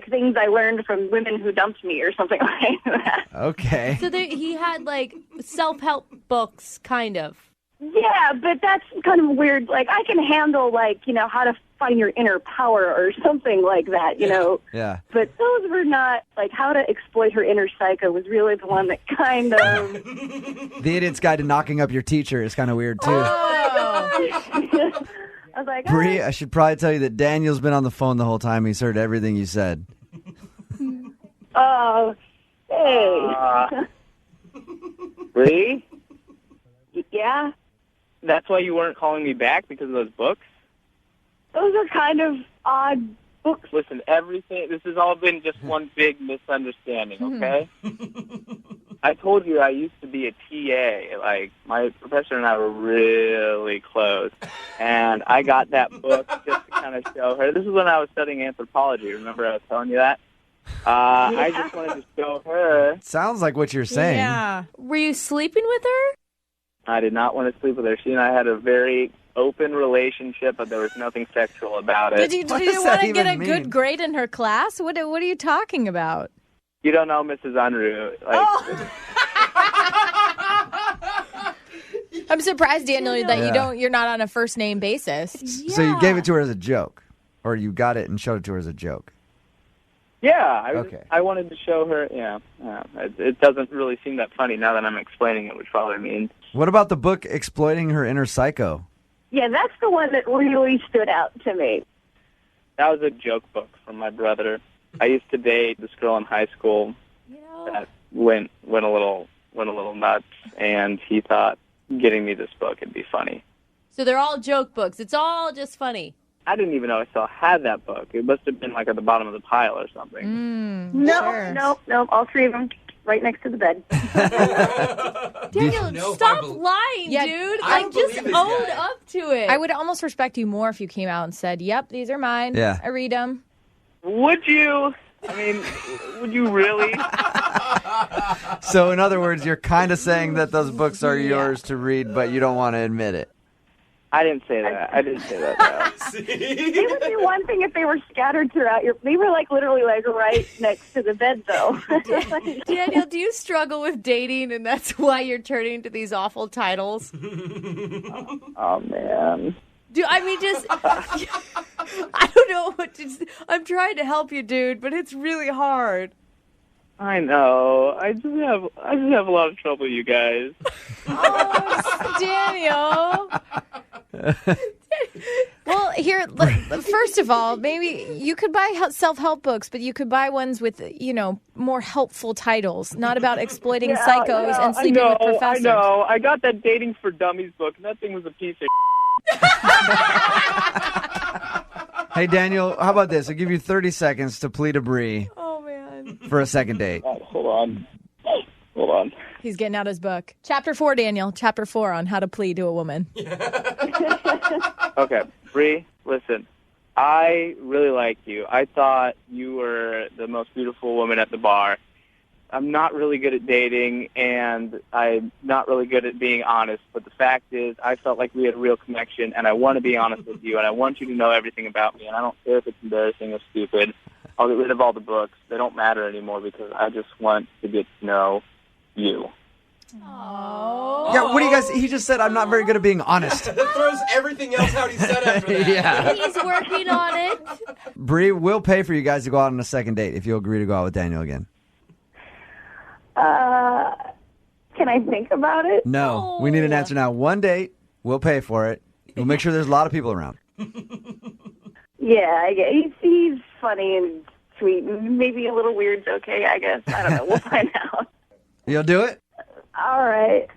things I learned from women who dumped me or something like that. Okay. So he had like self-help books, kind of. Yeah, but that's kind of weird. Like, I can handle, how to find your inner power or something like that, you know. Yeah. But those were not, how to exploit her inner psycho was really the one that kind of... The Idiot's Guide to Knocking Up Your Teacher is kind of weird, too. I was like, Bree, I should probably tell you that Daniel's been on the phone the whole time. He's heard everything you said. oh, hey. Bree? Yeah? That's why you weren't calling me back, because of those books? Those are kind of odd books. Listen, this has all been just one big misunderstanding, okay? I told you I used to be a TA. Like, my professor and I were really close. And I got that book just to kind of show her. This is when I was studying anthropology. Remember I was telling you that? I just wanted to show her. Sounds like what you're saying. Yeah. Were you sleeping with her? I did not want to sleep with her. She and I had a very open relationship, but there was nothing sexual about it. Did you want to get a good grade in her class? What are you talking about? You don't know Mrs. Unruh. I'm surprised, Daniel, that you're not on a first name basis. So you gave it to her as a joke, or you got it and showed it to her as a joke? Yeah, I wanted to show her. Yeah, it doesn't really seem that funny now that I'm explaining it, which probably means. What about the book Exploiting Her Inner Psycho? Yeah, that's the one that really stood out to me. That was a joke book from my brother. I used to date this girl in high school that went a little nuts, and he thought getting me this book would be funny. So they're all joke books. It's all just funny. I didn't even know I still had that book. It must have been at the bottom of the pile or something. No, all three of them right next to the bed. Daniel, stop lying, dude. Just own up to it. I would almost respect you more if you came out and said, "Yep, these are mine. Yeah. I read them." Would you? I mean, would you really? So, in other words, you're kind of saying that those books are yours to read, but you don't want to admit it. I didn't say that. I didn't say that. No. It would be one thing if they were scattered throughout your. They were like literally like right next to the bed, though. Daniel, do you struggle with dating, and that's why you're turning to these awful titles? Oh man. I don't know what to. I'm trying to help you, dude, but it's really hard. I know. I just have a lot of trouble, you guys. Daniel. Well, here, first of all, maybe you could buy self-help books, but you could buy ones with, more helpful titles, not about exploiting psychos and sleeping with professors. I know. I got that Dating for Dummies book, and that thing was a piece of Hey, Daniel, how about this? I'll give you 30 seconds to plead a Bree for a second date. Hold on. He's getting out his book. Chapter 4, Daniel. Chapter 4 on how to plead to a woman. Okay, Bree, listen. I really like you. I thought you were the most beautiful woman at the bar. I'm not really good at dating, and I'm not really good at being honest. But the fact is, I felt like we had a real connection, and I want to be honest with you, and I want you to know everything about me. And I don't care if it's embarrassing or stupid. I'll get rid of all the books. They don't matter anymore because I just want to get to know you. Oh. Yeah, what do you guys... He just said I'm not very good at being honest. That throws everything else out he said after that. Yeah. He's working on it. Bree, we'll pay for you guys to go out on a second date if you'll agree to go out with Daniel again. Can I think about it? No, we need an answer now. One date, we'll pay for it. We'll make sure there's a lot of people around. Yeah, he's funny and sweet, and maybe a little weird's okay, I guess. I don't know. We'll find out. You'll do it? All right.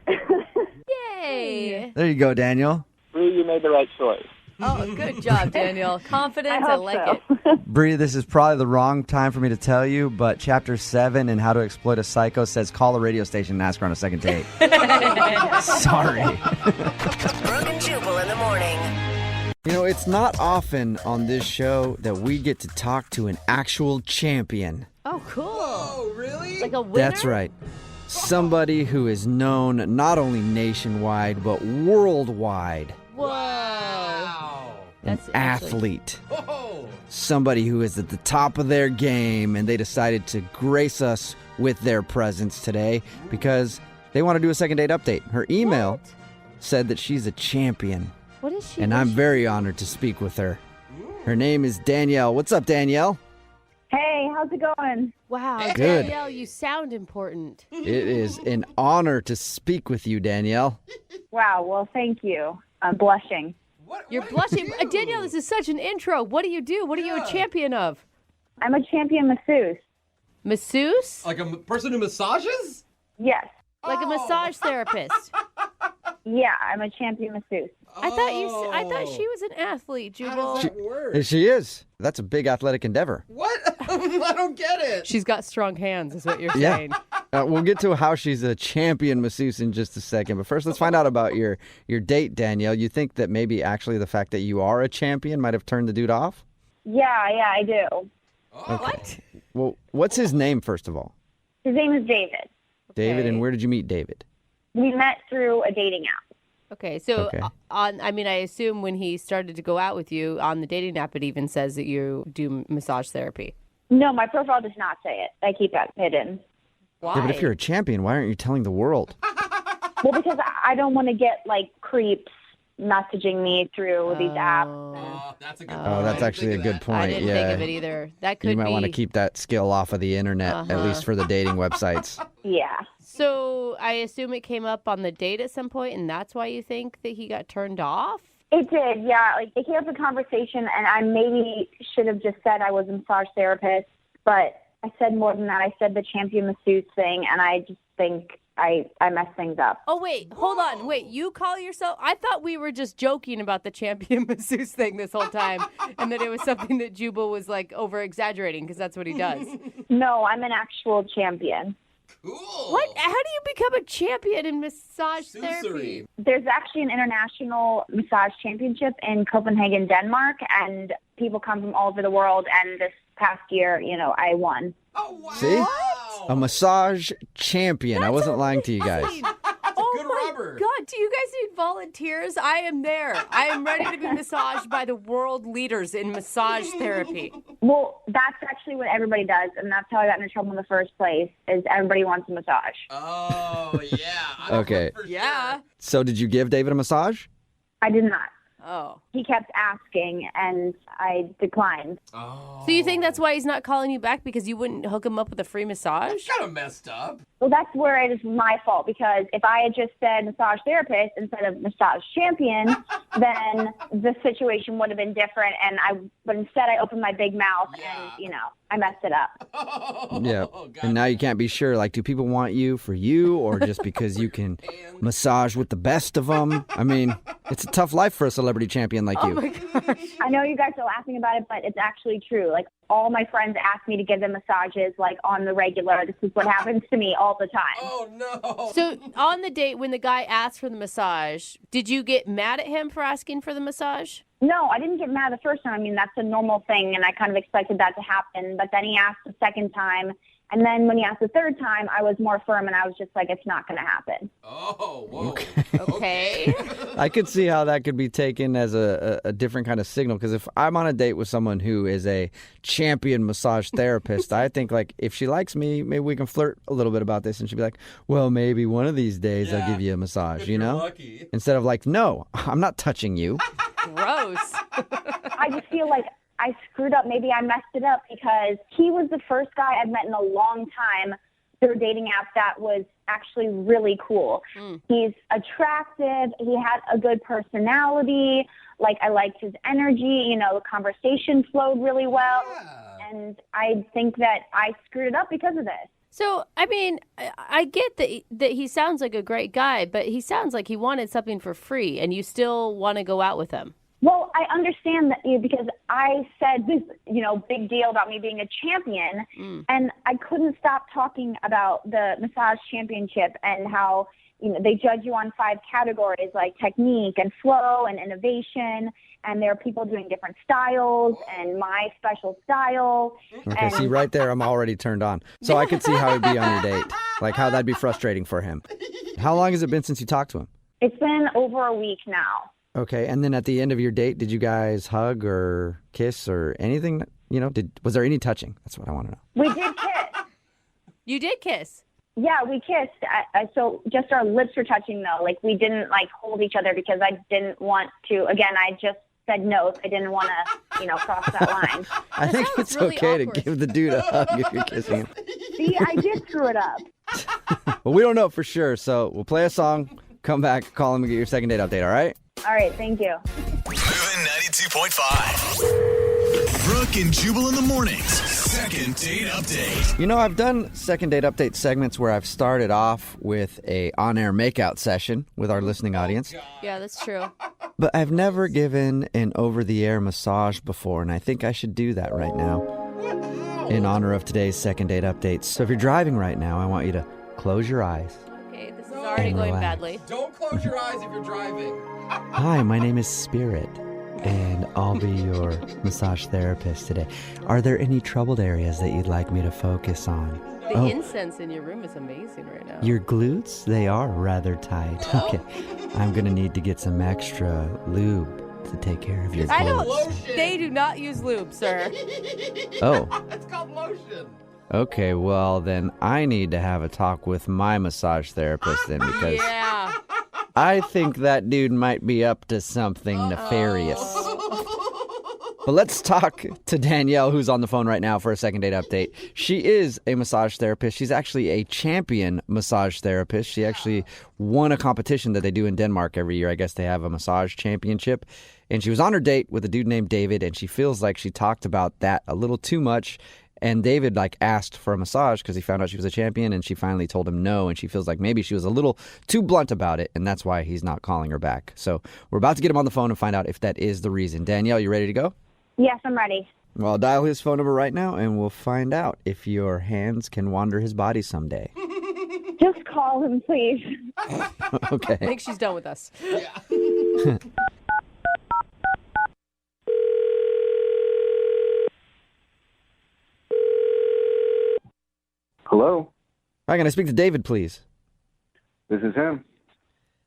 Yay. There you go, Daniel. Bree, you made the right choice. Oh, good job, Daniel. Confidence, I like it. Bree, this is probably the wrong time for me to tell you, but Chapter 7 in How to Exploit a Psycho says call a radio station and ask her on a second date. Sorry. Brooke and Jubal in the morning. You know, it's not often on this show that we get to talk to an actual champion. Oh, cool. Oh, really? Like a winner? That's right. Somebody who is known not only nationwide, but worldwide. Whoa. Wow. An athlete. Whoa. Somebody who is at the top of their game, and they decided to grace us with their presence today because they want to do a second date update. Her email said that she's a champion. What is she? And I'm very honored to speak with her. Her name is Danielle. What's up, Danielle? Hey, how's it going? Wow, Good. Danielle, you sound important. It is an honor to speak with you, Danielle. Wow, well, thank you. I'm blushing. You're blushing. Danielle, this is such an intro. What do you do? What are you a champion of? I'm a champion masseuse. Masseuse? Like a person who massages? Yes. Like a massage therapist. Yeah, I'm a champion masseuse. I thought she was an athlete, Jubal. She is. That's a big athletic endeavor. What? I don't get it. She's got strong hands, is what you're Yeah. saying. We'll get to how she's a champion masseuse in just a second. But first, let's find out about your date, Danielle. You think that maybe actually the fact that you are a champion might have turned the dude off? Yeah, I do. Okay. What? Well, what's his name, first of all? His name is David. David, and where did you meet David? We met through a dating app. Okay, so I assume when he started to go out with you on the dating app, it even says that you do massage therapy. No, my profile does not say it. I keep that hidden. Why? Yeah, but if you're a champion, why aren't you telling the world? Well, because I don't want to get, like, creeps messaging me through these apps. That's a good Oh, that's actually a good point. I didn't think of it either. That could You might be. want to keep that skill off of the internet, at least for the dating websites. Yeah. So I assume it came up on the date at some point, and that's why you think that he got turned off? It did, yeah. Like, it came up in conversation, and I maybe should have just said I was a massage therapist, but I said more than that. I said the champion masseuse thing, and I just think I messed things up. Oh, wait, hold on. Wait, you call yourself? I thought we were just joking about the champion masseuse thing this whole time, and that it was something that Jubal was, like, over-exaggerating, because that's what he does. No, I'm an actual champion. Cool. What? How do you become a champion in massage therapy? There's actually an international massage championship in Copenhagen, Denmark, and people come from all over the world, and this past year, I won. See? A massage champion. I wasn't lying to you guys. God, do you guys need volunteers? I am there. I am ready to be massaged by the world leaders in massage therapy. Well, that's actually what everybody does, and that's how I got into trouble in the first place, is everybody wants a massage. Oh, yeah. Okay. Yeah. So did you give David a massage? I did not. Oh. He kept asking, and I declined. Oh. So you think that's why he's not calling you back, because you wouldn't hook him up with a free massage? That's kind of messed up. Well, that's where it is my fault, because if I had just said massage therapist instead of massage champion, then the situation would have been different. But instead I opened my big mouth and, I messed it up. Yeah. And now you can't be sure. Like, do people want you for you or just because you can massage with the best of them? I mean, it's a tough life for a celebrity champion like you. Oh, my gosh. I know you guys are laughing about it, but it's actually true. Like, all my friends ask me to give them massages, like, on the regular. This is what happens to me all the time. Oh, no. So on the date, when the guy asked for the massage, did you get mad at him for asking for the massage? No, I didn't get mad the first time. I mean, that's a normal thing, and I kind of expected that to happen. But then he asked the second time, and then when he asked the third time, I was more firm, and I was just like, it's not going to happen. Oh, whoa. Okay. I could see how that could be taken as a different kind of signal, because if I'm on a date with someone who is a champion massage therapist, I think, like, if she likes me, maybe we can flirt a little bit about this, and she'd be like, well, maybe one of these days I'll give you a massage, if you're lucky. Instead of like, no, I'm not touching you. Gross. I just feel like I screwed up. Maybe I messed it up because he was the first guy I've met in a long time through a dating app that was actually really cool. He's attractive. He had a good personality. Like, I liked his energy. The conversation flowed really well. Yeah. And I think that I screwed it up because of this. So, I mean, I get that he sounds like a great guy, but he sounds like he wanted something for free, and you still want to go out with him. Well, I understand that because I said this, big deal about me being a champion, and I couldn't stop talking about the massage championship and how, they judge you on 5 categories like technique and flow and innovation, and there are people doing different styles and my special style. Okay, see, right there, I'm already turned on. So I could see how he'd be on your date, like how that'd be frustrating for him. How long has it been since you talked to him? It's been over a week now. Okay, and then at the end of your date, did you guys hug or kiss or anything? Was there any touching? That's what I want to know. We did kiss. You did kiss? Yeah, we kissed. So just our lips were touching, though. Like, we didn't, hold each other because I didn't want to. Again, I just said no. So I didn't want to, cross that line. I think it's really okay awkward to give the dude a hug if you're kissing him. See, I did screw it up. Well, we don't know for sure, so we'll play a song, come back, call him, and get your second date update, all right? All right, thank you. Moving 92.5. Brooke and Jubal in the mornings. Second date update. I've done second date update segments where I've started off with a on-air makeout session with our listening audience. Yeah, that's true. But I've never given an over-the-air massage before, and I think I should do that right now in honor of today's second date update. So if you're driving right now, I want you to close your eyes. Okay, this is already going badly. Don't close your eyes if you're driving. Hi, my name is Spirit, and I'll be your massage therapist today. Are there any troubled areas that you'd like me to focus on? The incense in your room is amazing right now. Your glutes? They are rather tight. Okay, I'm going to need to get some extra lube to take care of your glutes. They do not use lube, sir. Oh. It's called lotion. Okay, well, then I need to have a talk with my massage therapist then, because yeah. I think that dude might be up to something nefarious. But let's talk to Danielle, who's on the phone right now for a second date update. She is a massage therapist. She's actually a champion massage therapist. She actually won a competition that they do in Denmark every year. I guess they have a massage championship. And she was on her date with a dude named David, and she feels like she talked about that a little too much. And David, asked for a massage because he found out she was a champion, and she finally told him no, and she feels like maybe she was a little too blunt about it, and that's why he's not calling her back. So we're about to get him on the phone and find out if that is the reason. Danielle, you ready to go? Yes, I'm ready. Well, I'll dial his phone number right now, and we'll find out if your hands can wander his body someday. Just call him, please. Okay. I think she's done with us. Yeah. Hello? Hi, can I speak to David, please? This is him.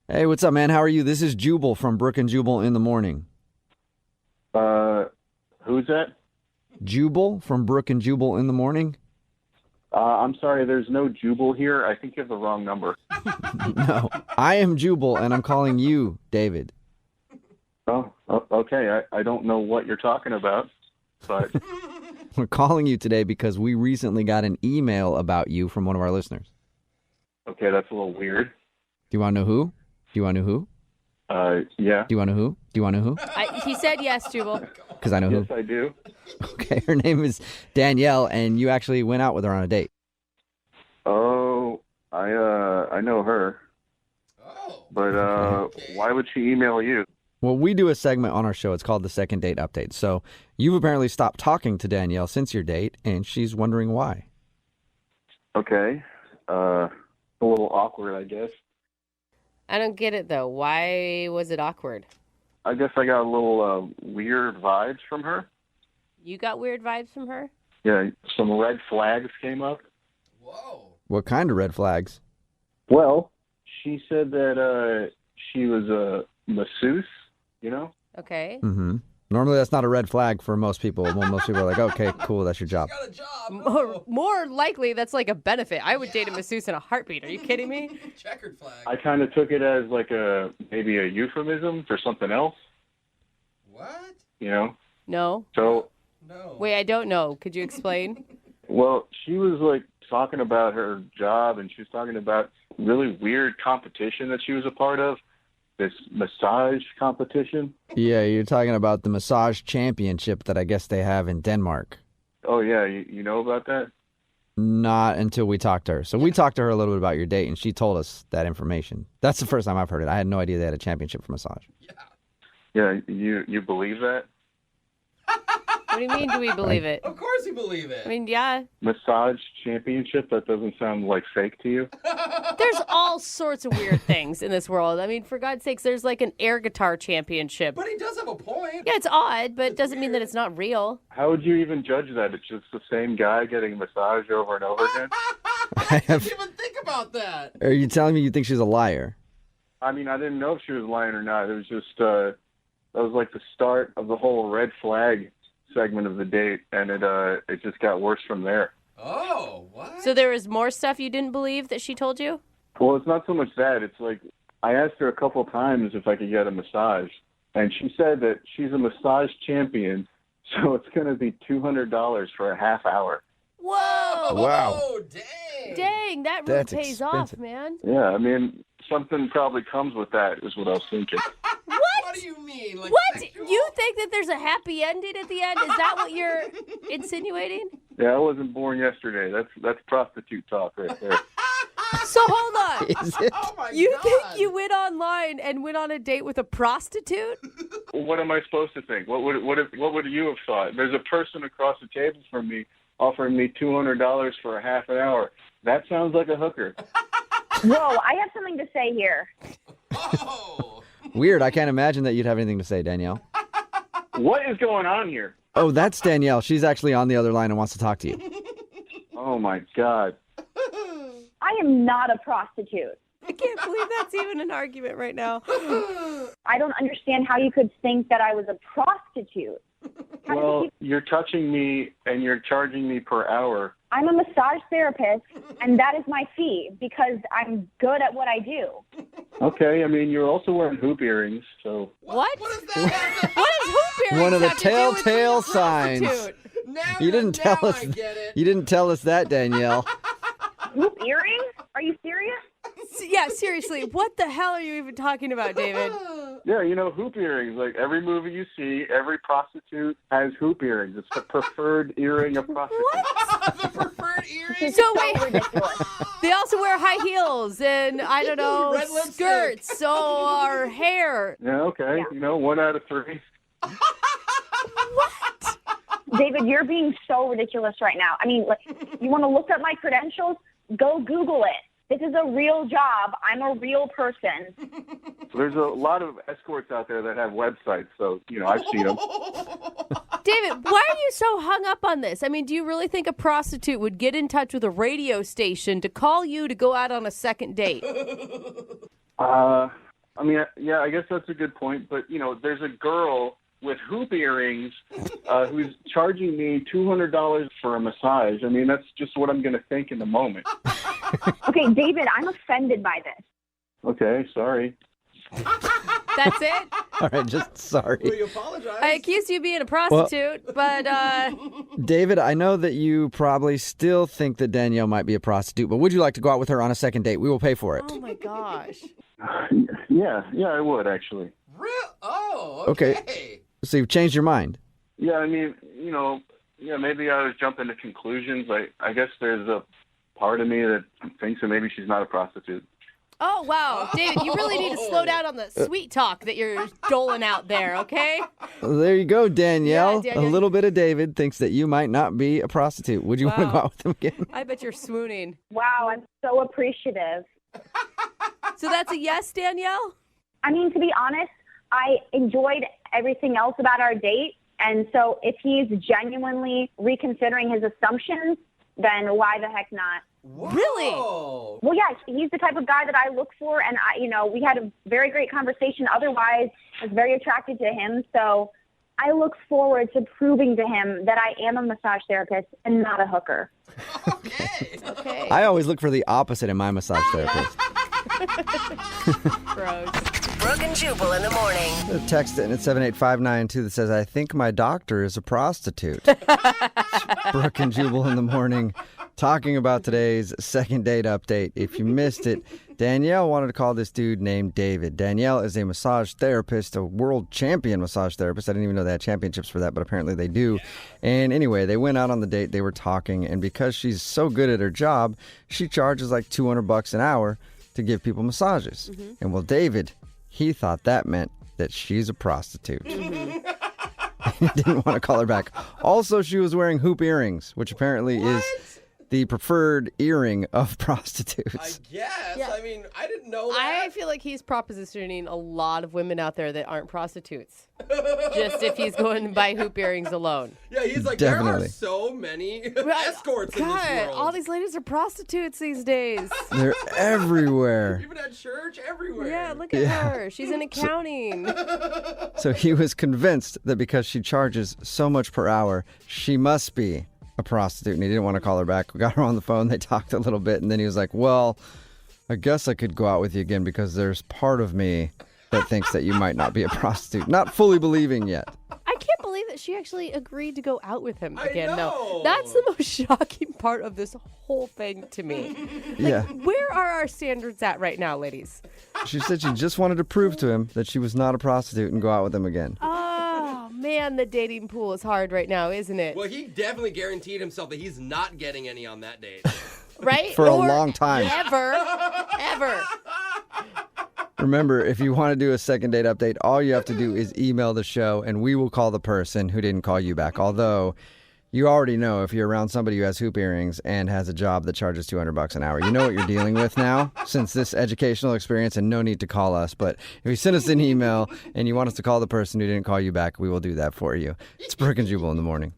Hey, what's up, man? How are you? This is Jubal from Brooke and Jubal in the morning. Who's that? Jubal from Brooke and Jubal in the morning? I'm sorry, there's no Jubal here. I think you have the wrong number. No, I am Jubal, and I'm calling you David. Oh, okay. I don't know what you're talking about, but... We're calling you today because we recently got an email about you from one of our listeners. Okay, that's a little weird. Do you want to know who? Do you want to know who? Yeah. Do you want to know who? Do you want to know who? He said yes, Jubal. Because I know who. Yes, I do. Okay, her name is Danielle, and you actually went out with her on a date. Oh, I know her. Oh. But why would she email you? Well, we do a segment on our show. It's called the Second Date Update. So you've apparently stopped talking to Danielle since your date, and she's wondering why. Okay. A little awkward, I guess. I don't get it, though. Why was it awkward? I guess I got a little weird vibes from her. You got weird vibes from her? Yeah, some red flags came up. Whoa. What kind of red flags? Well, she said that she was a masseuse, you know? Okay. Mm-hmm. Normally, that's not a red flag for most people. Well, most people are like, okay, cool, that's your job. Got a job. More likely, that's like a benefit. I would date a masseuse in a heartbeat. Are you kidding me? Checkered flag. I kind of took it as like maybe a euphemism for something else, What? you know? No. So, No. Wait, I don't know. Could you explain? well, she was like talking about her job, and she was talking about really weird competition that she was a part of, this massage competition. Yeah, you're talking about the massage championship that I guess they have in Denmark. Oh, yeah, you know about that? Not until we talked to her. So we talked to her a little bit about your date, and she told us that information. That's the first time I've heard it. I had no idea they had a championship for massage. Yeah, you believe that? What do you mean, do we believe it? Of course you believe it. I mean, yeah. Massage championship? That doesn't sound like fake to you? There's all sorts of weird things in this world. I mean, for God's sakes, there's like an air guitar championship. But he does have a point. Yeah, it's odd, but it doesn't mean that it's not real. How would you even judge that? It's just the same guy getting massaged over and over again? I didn't even think about that. Are you telling me you think she's a liar? I mean, I didn't know if she was lying or not. It was just, that was like the start of the whole red flag segment of the date, and it just got worse from there. Oh, what? So there was more stuff you didn't believe that she told you? Well, it's not so much that. It's like I asked her a couple times if I could get a massage, and she said that she's a massage champion, so it's going to be $200 for a half hour. Whoa! Wow. Oh, dang. Dang, that really That's pays expensive. off, man. Yeah, I mean, something probably comes with that is what I was thinking. What do you mean? Like What? sexual? You think that there's a happy ending at the end? Is that what you're insinuating? Yeah, I wasn't born yesterday. That's prostitute talk right there. So hold on. Is it? Oh, my You God. think you went online and went on a date with a prostitute? What am I supposed to think? What would you have thought? There's a person across the table from me offering me $200 for a half an hour. That sounds like a hooker. Whoa, I have something to say here. Oh. Weird. I can't imagine that you'd have anything to say, Danielle. What is going on here? Oh, that's Danielle. She's actually on the other line and wants to talk to you. Oh, my God. I am not a prostitute. I can't believe that's even an argument right now. I don't understand how you could think that I was a prostitute. Well, you're touching me and you're charging me per hour. I'm a massage therapist, and that is my fee because I'm good at what I do. Okay, I mean, you're also wearing hoop earrings, so... What? What is that? What is hoop earrings One of the have to do with telltale being a signs. prostitute? Now, You didn't tell now us. I get it. You didn't tell us that, Danielle. Hoop earrings? Are you serious? Yeah, seriously, what the hell are you even talking about, David? Yeah, you know, hoop earrings. Like, every movie you see, every prostitute has hoop earrings. It's the preferred earring of prostitutes. The preferred earring? So wait, they also wear high heels and, I don't know, Red lipstick. skirts or hair. Yeah, okay. Yeah. You know, 1 out of 3. David, you're being so ridiculous right now. I mean, like, you want to look up my credentials? Go Google it. This is a real job. I'm a real person. There's a lot of escorts out there that have websites, so, you know, I've seen them. David, why are you so hung up on this? I mean, do you really think a prostitute would get in touch with a radio station to call you to go out on a second date? I mean, yeah, I guess that's a good point. But, there's a girl with hoop earrings who's charging me $200 for a massage. I mean, that's just what I'm going to think in the moment. Okay, David, I'm offended by this. Okay, sorry. That's it? All right, just sorry. Will you apologize? I accused you of being a prostitute, but David, I know that you probably still think that Danielle might be a prostitute, but would you like to go out with her on a second date? We will pay for it. oh my gosh. Yeah, I would, actually. Real? Oh, Okay. okay. So you've changed your mind. Yeah, I mean, maybe I was jumping to conclusions. I guess there's a part of me that thinks that maybe she's not a prostitute. Oh, wow. David, you really need to slow down on the sweet talk that you're doling out there, okay? Well, there you go, Danielle. Yeah, Danielle. A little bit of David thinks that you might not be a prostitute. Would you want to go Wow. out with him again? I bet you're swooning. Wow, I'm so appreciative. So that's a yes, Danielle? I mean, to be honest, I enjoyed everything else about our date. And so if he's genuinely reconsidering his assumptions, then why the heck not? Really? Well, yeah, he's the type of guy that I look for. And, we had a very great conversation. Otherwise, I was very attracted to him. So I look forward to proving to him that I am a massage therapist and not a hooker. Okay. I always look for the opposite in my massage therapist. Gross. Brooke and Jubal in the morning. A text in at 78592 that says, I think my doctor is a prostitute. Brooke and Jubal in the morning talking about today's second date update. If you missed it, Danielle wanted to call this dude named David. Danielle is a massage therapist, a world champion massage therapist. I didn't even know they had championships for that, but apparently they do. And anyway, they went out on the date, they were talking, and because she's so good at her job, she charges like $200 an hour to give people massages. And well, David, he thought that meant that she's a prostitute. He didn't want to call her back. Also, she was wearing hoop earrings, which apparently is the preferred earring of prostitutes. Yes. Yeah. I mean, I didn't know that. I feel like he's propositioning a lot of women out there that aren't prostitutes. Just if he's going to buy hoop earrings alone. Yeah, he's like, there Definitely. are so many escorts in this God, world. all these ladies are prostitutes these days. They're everywhere. Even at church, everywhere. Yeah, look at her. She's in accounting. So he was convinced that because she charges so much per hour, she must be a prostitute, and he didn't want to call her back. We got her on the phone. They talked a little bit, and then he was like, well, I guess I could go out with you again because there's part of me that thinks that you might not be a prostitute. Not fully believing yet. I can't believe that she actually agreed to go out with him again, know. though. That's the most shocking part of this whole thing to me. Yeah. Where are our standards at right now, ladies? She said she just wanted to prove to him that she was not a prostitute and go out with him again. Oh, man, the dating pool is hard right now, isn't it? Well, he definitely guaranteed himself that he's not getting any on that date. Right? For a Or long time. Ever. Remember, if you want to do a second date update, all you have to do is email the show, and we will call the person who didn't call you back. Although, you already know if you're around somebody who has hoop earrings and has a job that charges $200 an hour, you know what you're dealing with now since this educational experience, and no need to call us. But if you send us an email and you want us to call the person who didn't call you back, we will do that for you. It's Brooke and Jubal in the morning.